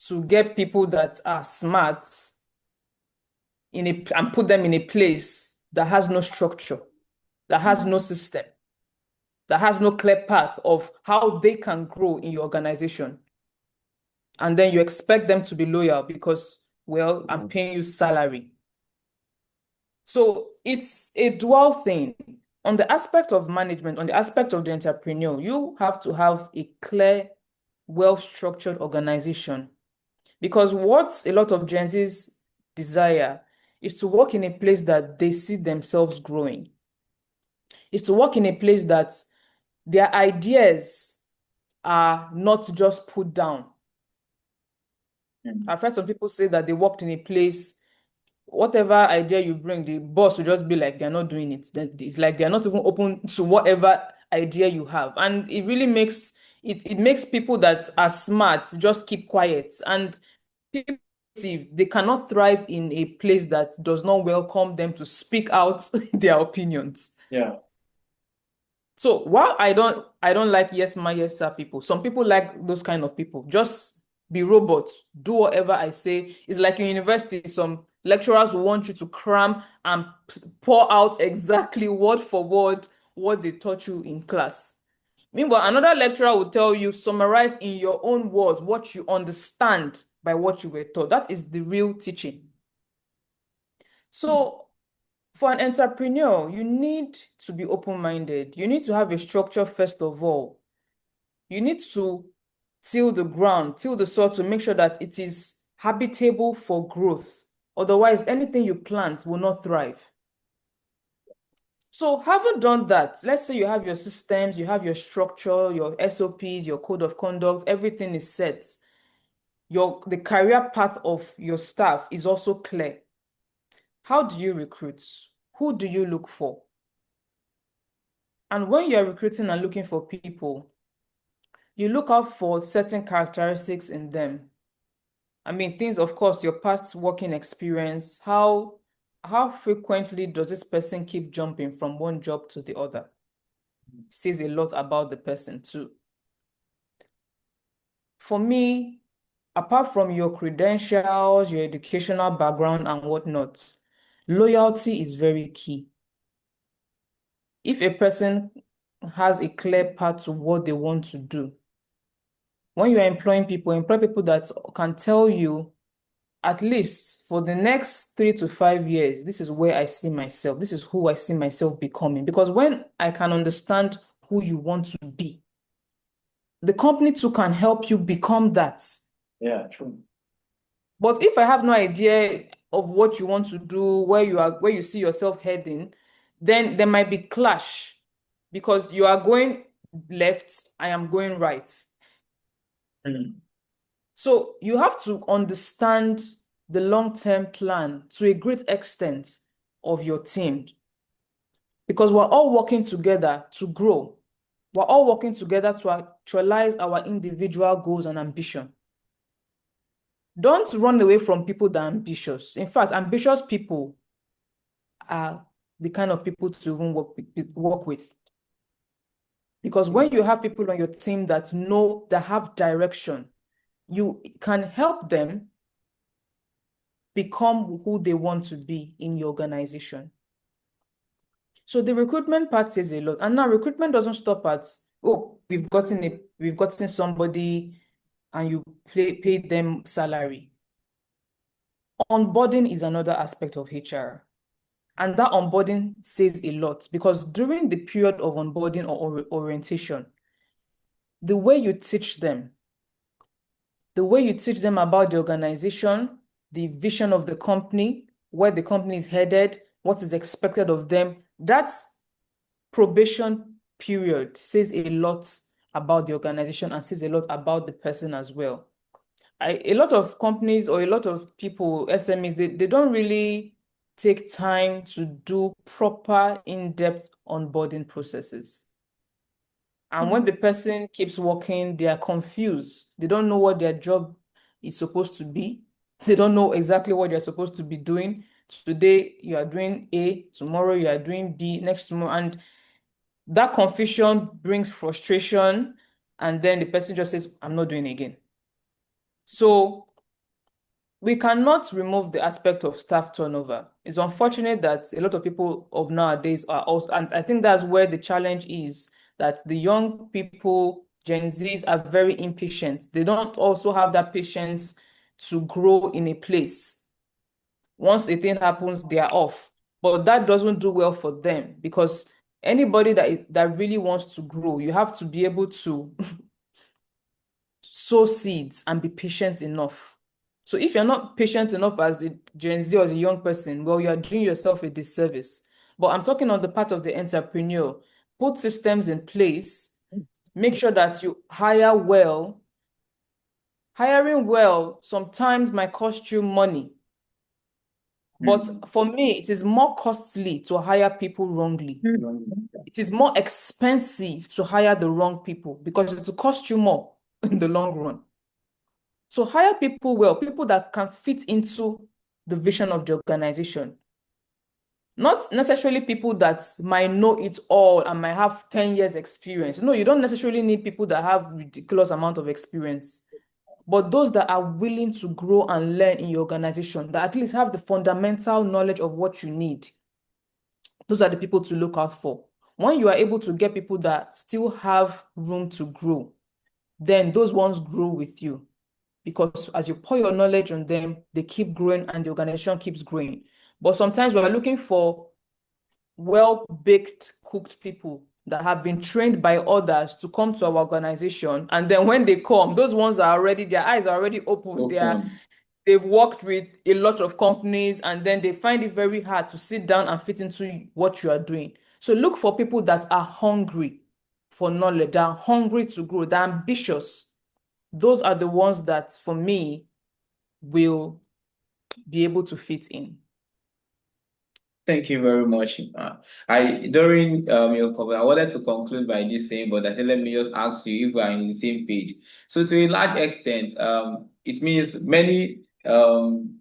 to get people that are smart and put them in a place that has no structure, that has no system, that has no clear path of how they can grow in your organization. And then you expect them to be loyal because, well, I'm paying you salary. So it's a dual thing. On the aspect of management, on the aspect of the entrepreneur, you have to have a clear, well-structured organization. Because what a lot of Gen Zs desire is to work in a place that they see themselves growing. Is to work in a place that their ideas are not just put down. I've heard some people say that they worked in a place, whatever idea you bring, the boss will just be like, they're not doing it. It's like they're not even open to whatever idea you have. And it really makes it makes people that are smart just keep quiet. And people, they cannot thrive in a place that does not welcome them to speak out their opinions. Yeah. So while I don't like yes ma, yes sir people, some people like those kind of people. Just be robots, do whatever I say. It's like in university, some lecturers will want you to cram and pour out exactly word for word what they taught you in class. Meanwhile, another lecturer will tell you, summarize in your own words what you understand by what you were taught. That is the real teaching. So for an entrepreneur, you need to be open-minded. You need to have a structure first of all. You need to till the ground, till the soil to make sure that it is habitable for growth. Otherwise, anything you plant will not thrive. So having done that, let's say you have your systems, you have your structure, your SOPs, your code of conduct, everything is set. The career path of your staff is also clear. How do you recruit? Who do you look for? And when you're recruiting and looking for people, you look out for certain characteristics in them. I mean, things, of course, your past working experience, how frequently does this person keep jumping from one job to the other? Says a lot about the person too. For me, apart from your credentials, your educational background and whatnot, loyalty is very key. If a person has a clear path to what they want to do, when you're employ people that can tell you, at least for the next 3 to 5 years, this is where I see myself. This is who I see myself becoming. Because when I can understand who you want to be, the company too can help you become that. Yeah, true. But if I have no idea of what you want to do, where you see yourself heading, then there might be clash, because you are going left, I am going right. So you have to understand the long-term plan to a great extent of your team, because we're all working together to grow. We're all working together to actualize our individual goals and ambition. Don't run away from people that are ambitious. In fact, ambitious people are the kind of people to even work with. Because when you have people on your team that know, that have direction, you can help them become who they want to be in your organization. So the recruitment part says a lot. And now recruitment doesn't stop at, oh, we've gotten somebody and you pay them salary. Onboarding is another aspect of HR. And that onboarding says a lot because during the period of onboarding or orientation, the way you teach them about the organization, the vision of the company, where the company is headed, what is expected of them, that probation period says a lot about the organization and says a lot about the person as well. A lot of companies or a lot of people, SMEs, they don't really take time to do proper in-depth onboarding processes. And when the person keeps working, they are confused. They don't know what their job is supposed to be. They don't know exactly what they're supposed to be doing. Today, you are doing A, tomorrow you are doing B, next tomorrow. And that confusion brings frustration. And then the person just says, I'm not doing it again. So we cannot remove the aspect of staff turnover. It's unfortunate that a lot of people of nowadays are also, and I think that's where the challenge is, that the young people, Gen Zs, are very impatient. They don't also have that patience to grow in a place. Once a thing happens, they are off. But that doesn't do well for them because anybody that really wants to grow, you have to be able to sow seeds and be patient enough. So if you're not patient enough as a Gen Z or as a young person, well, you're doing yourself a disservice. But I'm talking on the part of the entrepreneur. Put systems in place, make sure that you hire well. Hiring well sometimes might cost you money. But for me, it is more costly to hire people wrongly. It is more expensive to hire the wrong people because it will cost you more in the long run. So hire people well, people that can fit into the vision of the organization. Not necessarily people that might know it all and might have 10 years experience. No, you don't necessarily need people that have ridiculous amount of experience, but those that are willing to grow and learn in your organization, that at least have the fundamental knowledge of what you need. Those are the people to look out for. When you are able to get people that still have room to grow, then those ones grow with you. Because as you pour your knowledge on them, they keep growing and the organization keeps growing. But sometimes we're looking for well-baked, cooked people that have been trained by others to come to our organization. And then when they come, those ones are already, their eyes are already open. They've worked with a lot of companies and then they find it very hard to sit down and fit into what you are doing. So look for people that are hungry for knowledge, that are hungry to grow, that are ambitious. Those are the ones that, for me, will be able to fit in. Thank you very much. During your comment, I wanted to conclude by this saying, but I said let me just ask you if we are on the same page. So to a large extent, it means many Gen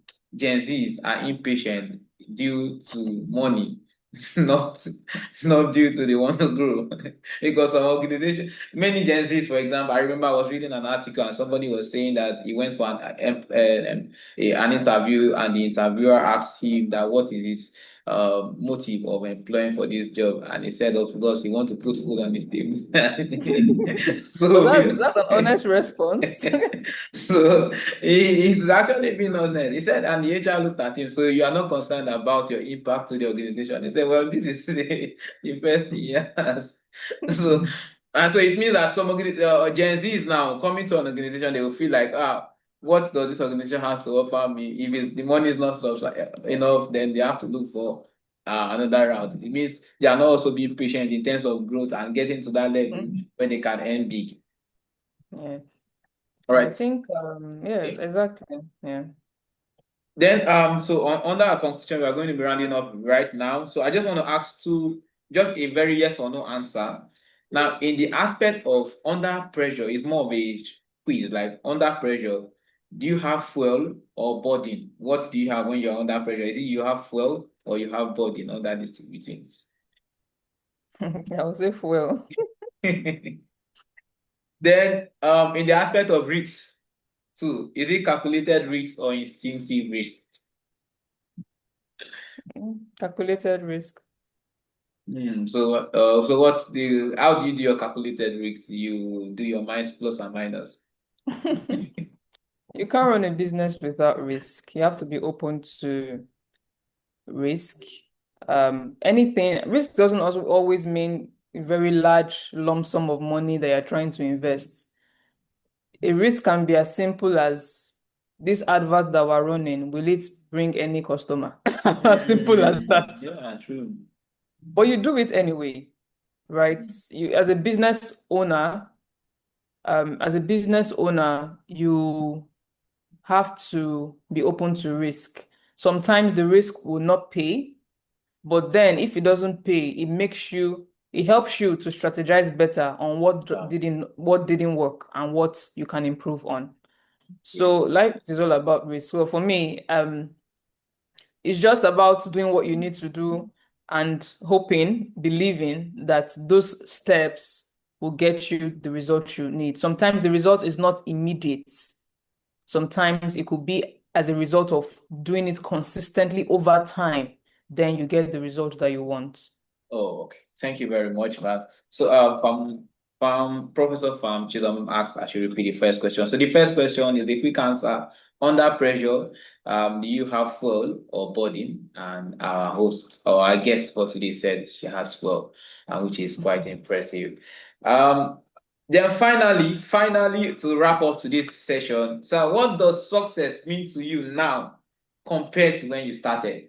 Zs are impatient due to money, not due to they want to grow. Because some organization, many Gen Zs, for example, I remember I was reading an article and somebody was saying that he went for an interview and the interviewer asked him that what is his motive of employing for this job, and he said, of course, he wants to put food on his table. Well, So that's an honest response. so he's actually being honest. He said, and the HR looked at him, so you are not concerned about your impact to the organization. He said, well, this is the first thing he has. So and so it means that some Gen Z is now coming to an organization, they will feel like, what does this organization has to offer me? If it's, the money is not enough, then they have to look for another route. It means they are not also being patient in terms of growth and getting to that level where they can earn big. Yeah. All right. I think, yeah, exactly. Yeah. Then, so under our conclusion, we are going to be rounding up right now. So I just want to ask just a very yes or no answer. Now, in the aspect of under pressure, it's more of a quiz, like under pressure, do you have fuel or burden? What do you have when you're under pressure? Is it you have fuel or you have burden under these two betweens? I would say fuel. Then, in the aspect of risks, too, is it calculated risk or instinctive risk? Calculated risk. So how do you do your calculated risks? You do your minus plus and minus. You can't run a business without risk. You have to be open to risk. Anything risk doesn't also always mean a very large lump sum of money that you're trying to invest. A risk can be as simple as these adverts that we're running, will it bring any customer? As simple as that. Yeah, true. But you do it anyway, right? You as a business owner, you have to be open to risk. Sometimes the risk will not pay, but then if it doesn't pay, it helps you to strategize better on what didn't work and what you can improve on. So life is all about risk. So for me, it's just about doing what you need to do and believing that those steps will get you the result you need. Sometimes the result is not immediate. Sometimes it could be as a result of doing it consistently over time, then you get the result that you want. Oh, okay. Thank you very much, Matt. So, from Professor Pharm Chisholm asks, I should repeat the first question. So, the first question is the quick answer. Under pressure, do you have fuel or burden? And our host or our guest for today said she has fuel, which is quite impressive. Um, then finally, to wrap up today's session, so what does success mean to you now compared to when you started?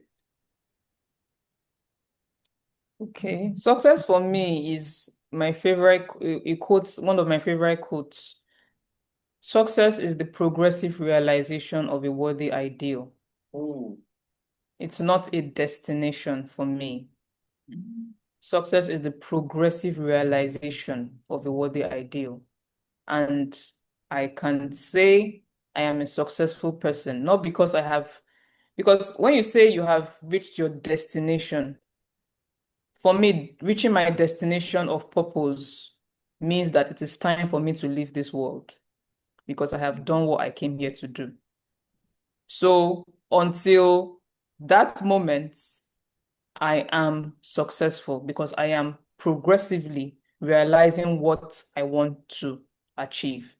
Okay. Success for me is my favorite, one of my favorite quotes. Success is the progressive realization of a worthy ideal. Oh. It's not a destination for me. Success is the progressive realization of a worthy ideal. And I can say I am a successful person, not because because when you say you have reached your destination, for me, reaching my destination of purpose means that it is time for me to leave this world because I have done what I came here to do. So until that moment, I am successful because I am progressively realizing what I want to achieve.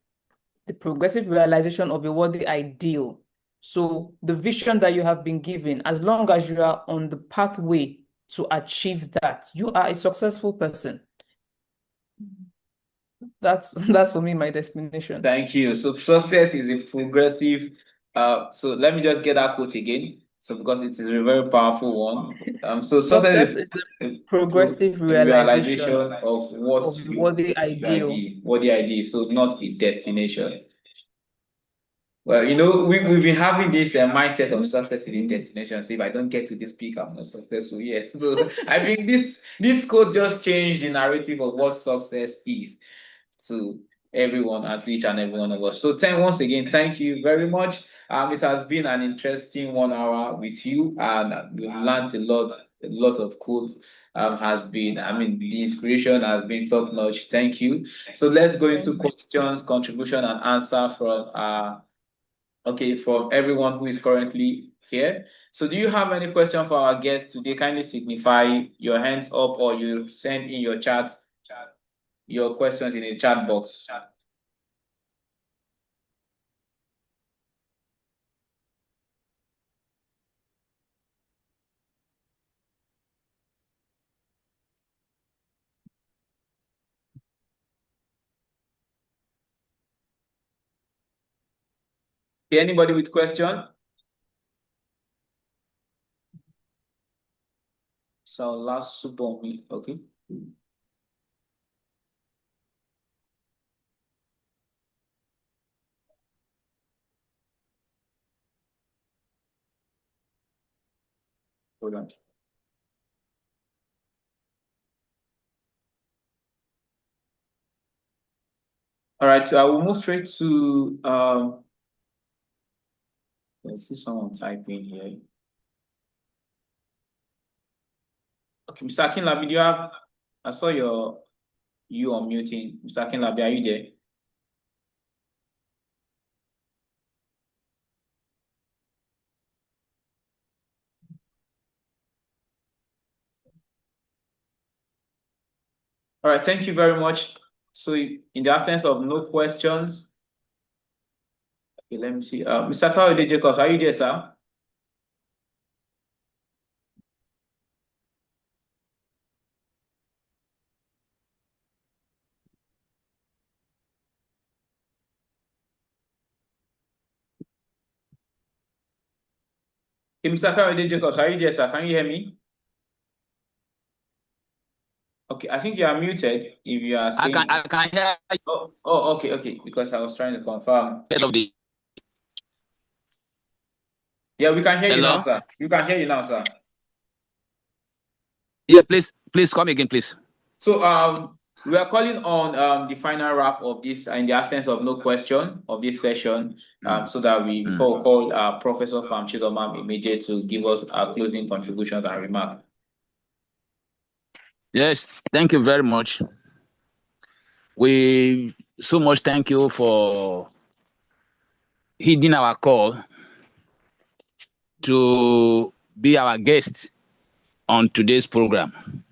The progressive realization of a worthy ideal. So the vision that you have been given, as long as you are on the pathway to achieve that, you are a successful person. That's for me my destination. Thank you. So success is a progressive. So let me just get that quote again. So because it is a very powerful one. So success Success is is the a progressive realization realization of what of the worthy you ideal. ideal, what the idea is. So not a destination. Well, we've been having this mindset of success in a destination. So if I don't get to this peak, I'm not successful yet. So I think this quote just changed the narrative of what success is to everyone and to each and every one of us. So once again, thank you very much. It has been an interesting 1 hour with you, and we've learned a lot. A lot of quotes the inspiration has been top notch. Thank you. So let's go into questions, contribution, and answer from everyone who is currently here. So do you have any question for our guests today? Kindly signify your hands up, or you send in your your questions in the chat box. Okay, anybody with question? So last super me. Okay. Hold on. All right, so I will move straight to let's see someone typing here. Okay, Mr. Akinlabi, do you have? I saw you unmuting. Mr. Akinlabi, are you there? All right, thank you very much. So in the absence of no questions, okay, let me see. Mr. Kawede Jacobs, are you there, sir? Okay, Mr. Kawede Jacobs, are you there, sir? Can you hear me? Okay, I think you are muted if you are saying. I can hear you. Okay. Because I was trying to confirm. The... Yeah, we can hear you Hello? now, sir. You can hear you now, sir. Yeah, please come again, please. So we are calling on the final wrap of this in the absence of no question of this session, so that before we call Professor Pharm immediate to give us our closing contributions and remarks. Yes, thank you very much. We so much thank you for heeding our call to be our guest on today's program.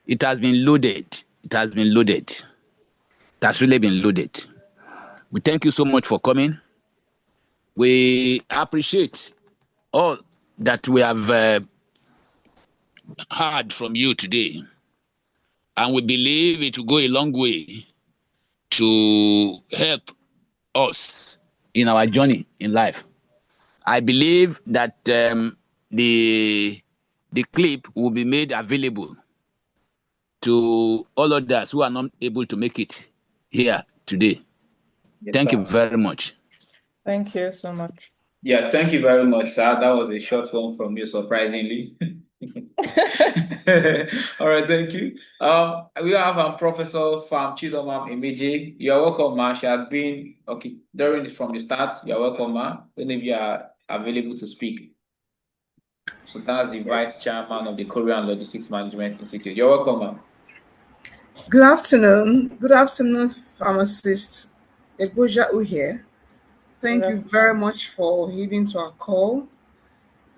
It has been loaded. It has been loaded. It has really been loaded. We thank you so much for coming. We appreciate all that we have heard from you today. And we believe it will go a long way to help us in our journey in life. I believe that the clip will be made available to all others who are not able to make it here today. Yes, thank sir. you very much. Thank you so much. Yeah, thank you very much, sir. That was a short one from you, surprisingly. All right, thank you. We have Professor Pharm Imeje. You're welcome, ma. She has been from the start. You're welcome, ma. Whenever you are available to speak. So that's the Vice Chairman of the Korean Logistics Management Institute. You're welcome, ma. Good afternoon. Good afternoon, pharmacist Uhiah. Thank you very much for heeding to our call,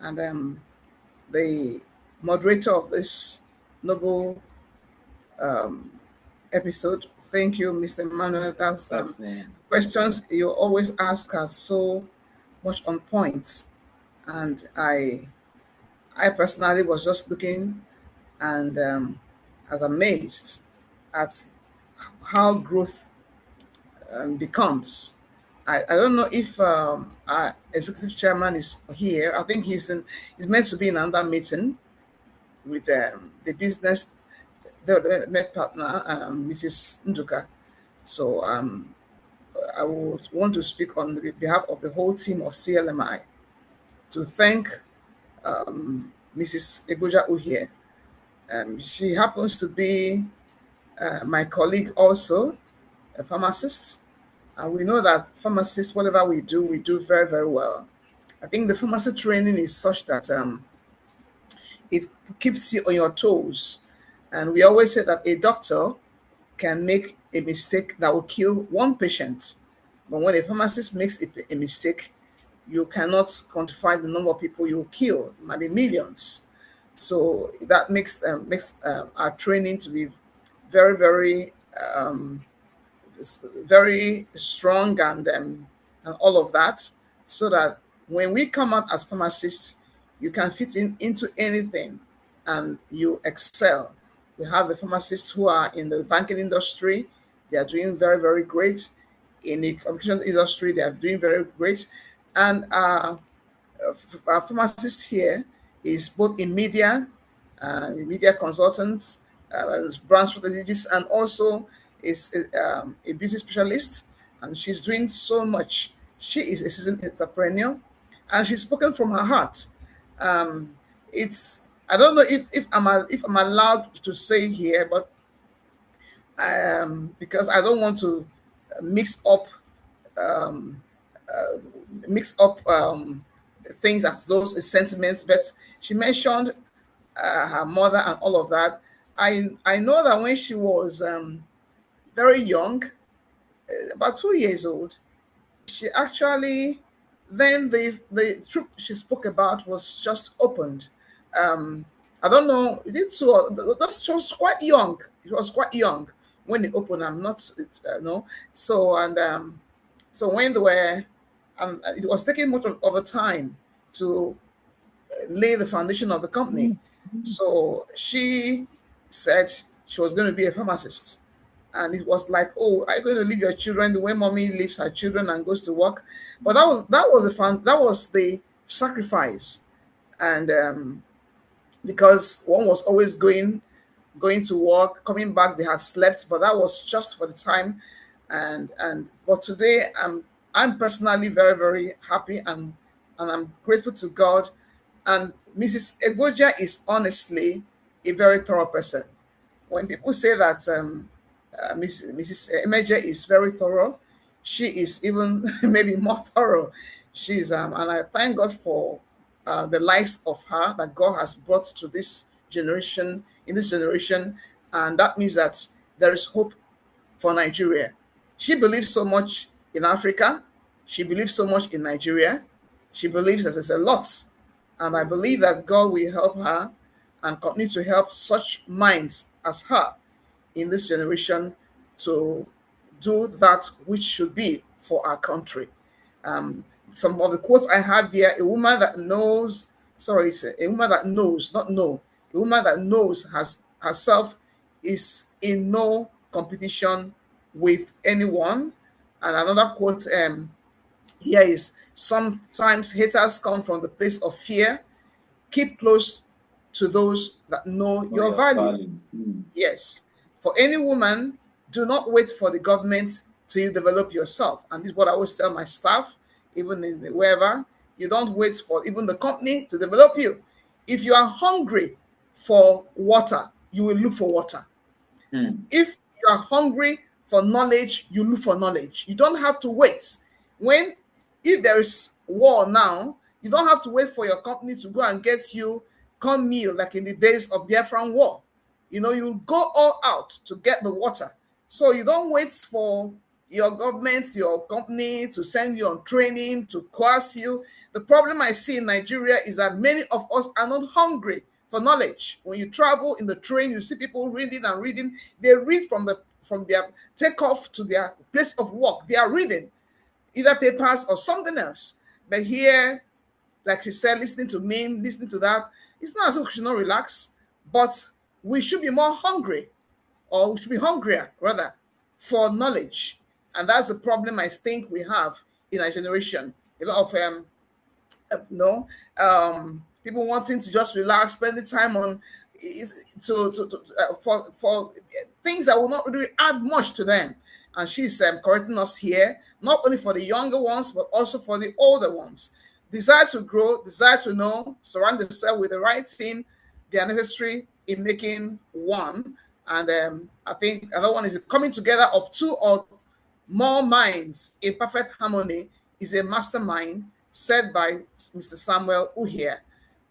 and the moderator of this noble episode. Thank you, Mr. Emmanuel. That's questions you always ask are so much on point, and I personally was just looking and was amazed at how growth becomes. I don't know if our executive chairman is here. I think he's meant to be in another meeting with the business development partner, Mrs. Nduka. So I would want to speak on behalf of the whole team of CLMI to thank Mrs. Ebuja Uhiah. She happens to be my colleague also, a pharmacist. And we know that pharmacists, whatever we do very, very well. I think the pharmacy training is such that it keeps you on your toes. And we always say that a doctor can make a mistake that will kill one patient. But when a pharmacist makes a mistake, you cannot quantify the number of people you kill. It might be millions. So that makes our training to be very, very very strong and all of that, so that when we come out as pharmacists, you can fit into anything and you excel. We have the pharmacists who are in the banking industry. They are doing very, very great. In the communication industry, they are doing very great. And our pharmacist here is both in media consultants, brand strategists, and also is a beauty specialist, and she's doing so much. She is a seasoned entrepreneur, and she's spoken from her heart. It's I don't know if I'm allowed to say here, but because I don't want to mix up um, mix up things as those sentiments, but she mentioned her mother and all of that. I know that when she was very young, about 2 years old, she actually then the troop she spoke about was just opened. Um, I don't know, is it so? That's just quite young. It was quite young when it opened. I'm not no. So and so when they were, it was taking much of the time to lay the foundation of the company. So she said she was going to be a pharmacist. And it was like, oh, are you going to leave your children the way mommy leaves her children and goes to work? But that was the sacrifice. And because one was always going to work, coming back, they had slept, but that was just for the time. And but today I'm personally very, very happy, and I'm grateful to God. And Mrs. Egoja is honestly a very thorough person. When people say that Mrs. Emeje is very thorough, she is even maybe more thorough. She's and I thank God for the likes of her that God has brought to this generation, in this generation, and that means that there is hope for Nigeria. She believes so much in Africa. She believes so much in Nigeria. She believes that there's a lot. And I believe that God will help her and continue to help such minds as her in this generation to do that which should be for our country. Some of the quotes I have here: a woman that knows, sorry, a woman that knows, not know, a woman that knows has herself is in no competition with anyone. And another quote here is: sometimes haters come from the place of fear. Keep close to those that know your value. Yes. For any woman, do not wait for the government till you develop yourself. And this is what I always tell my staff, even in wherever. You don't wait for even the company to develop you. If you are hungry for water, you will look for water. If you are hungry for knowledge, you look for knowledge. You don't have to wait. If there is war now, you don't have to wait for your company to go and get you corn meal like in the days of Biafran war. You go all out to get the water. So you don't wait for your government, your company to send you on training, to coerce you. The problem I see in Nigeria is that many of us are not hungry for knowledge. When you travel in the train, you see people reading and reading. They read from their takeoff to their place of work. They are reading either papers or something else. But here, like she said, listening to me, listening to that, it's not as if we should not relax, but we should be more hungry, or we should be hungrier rather, for knowledge. And that's the problem I think we have in our generation. A lot of people wanting to just relax, spend the time on for things that will not really add much to them. And she's correcting us here, not only for the younger ones, but also for the older ones. Desire to grow, desire to know, surround yourself with the right team. They are necessary in making one. And I think another one is coming together of two or more minds in perfect harmony is a mastermind, said by Mr. Samuel Uhiah.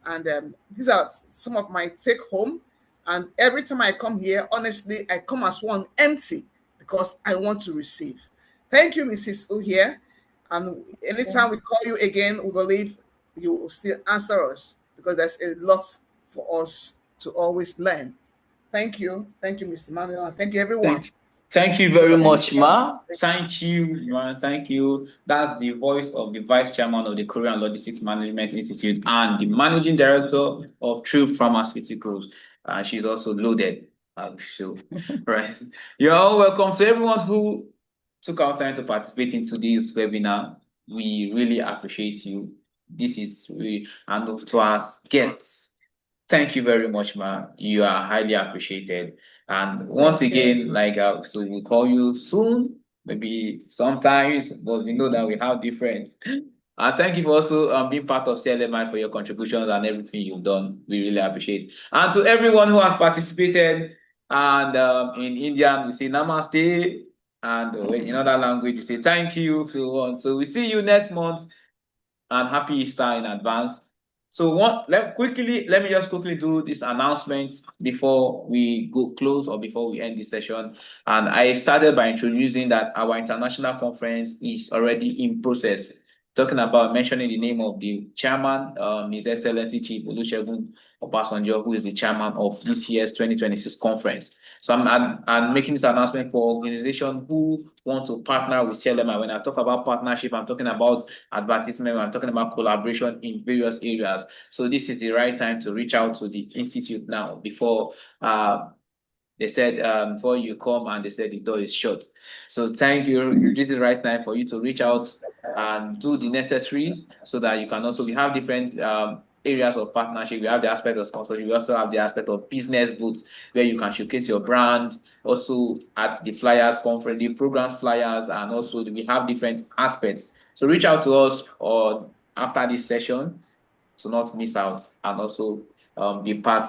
And these are some of my take home. And every time I come here, honestly, I come as one empty because I want to receive. Thank you, Mrs. Uhiah. And anytime we call you again, we believe you will still answer us because there's a lot for us to always learn. Thank you. Thank you, Mr. Manuel. And thank you, everyone. Thank you very much, Ma. Thank you, Ma. Thank you. That's the voice of the Vice Chairman of the Korean Logistics Management Institute and the Managing Director of True Pharmaceuticals. She's also loaded. Right. You're all welcome. To everyone who took our time to participate into this webinar, we really appreciate you. This is really, and to our guests, thank you very much, Ma. You are highly appreciated. And once again, so we'll call you soon, maybe sometimes, but we know that we have different. And thank you for also being part of CLMI for your contributions and everything you've done. We really appreciate it. And to everyone who has participated, and in India, we say namaste, And in other language, we say thank you to one. So we see you next month, and happy Easter in advance. So let me just quickly do this announcement before we go close or before we end this session. And I started by introducing that our international conference is already in process. Talking about mentioning the name of the chairman, His Excellency Chief Olusegun Obasanjo, who is the chairman of this year's 2026 conference. So I'm making this announcement for organizations who want to partner with CLMI. When I talk about partnership, I'm talking about advertisement, I'm talking about collaboration in various areas. So this is the right time to reach out to the institute now before they said before you come and they said the door is shut. So thank you. This is the right time for you to reach out and do the necessaries so that you can also, we have different areas of partnership. We have the aspect of sponsorship. We also have the aspect of business booths where you can showcase your brand. Also at the flyers conference, the program flyers, and also we have different aspects. So reach out to us or after this session to not miss out and also be part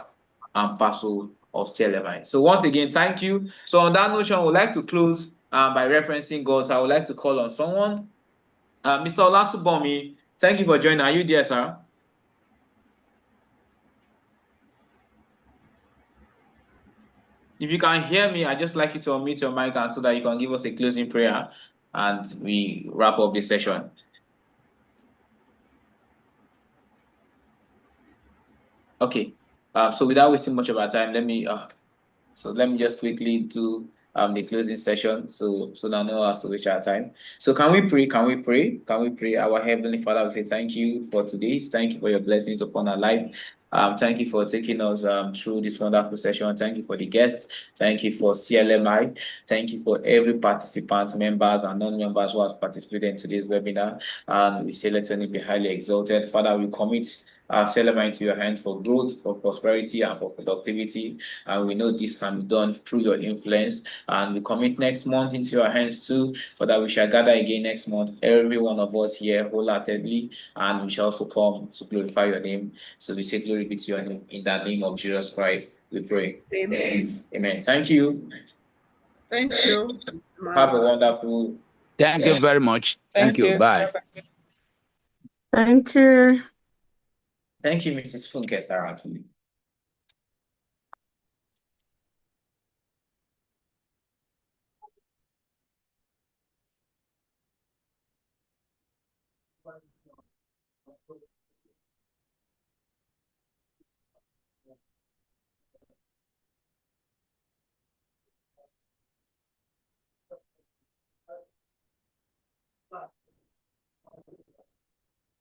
and parcel of CLMI. So once again, thank you. So on that notion, I would like to close by referencing God. So I would like to call on someone. Mr. Olasubomi, thank you for joining. Are you there, sir? If you can hear me, I'd just like you to unmute your mic and so that you can give us a closing prayer and we wrap up this session. Okay. So without wasting much of our time, let me just quickly do the closing session so that no one has to waste our time. So can we pray? Can we pray? Can we pray? Our Heavenly Father, we say thank you for today. Thank you for your blessings upon our life. Thank you for taking us through this wonderful session. Thank you for the guests. Thank you for CLMI. Thank you for every participant, members and non-members who have participated in today's webinar. And we say let only be highly exalted. Father, we commit CLMI into your hands for growth, for prosperity, and for productivity. And we know this can be done through your influence. And we commit next month into your hands too, for that we shall gather again next month, every one of us here wholeheartedly, and we shall also come to glorify your name. So we say glory be to your name. In the name of Jesus Christ, we pray. Amen. Amen. Thank you. Thank you. Have a wonderful Thank you very much. Thank you. You. Bye. Thank you. Thank you, Mrs. Funke Saraki.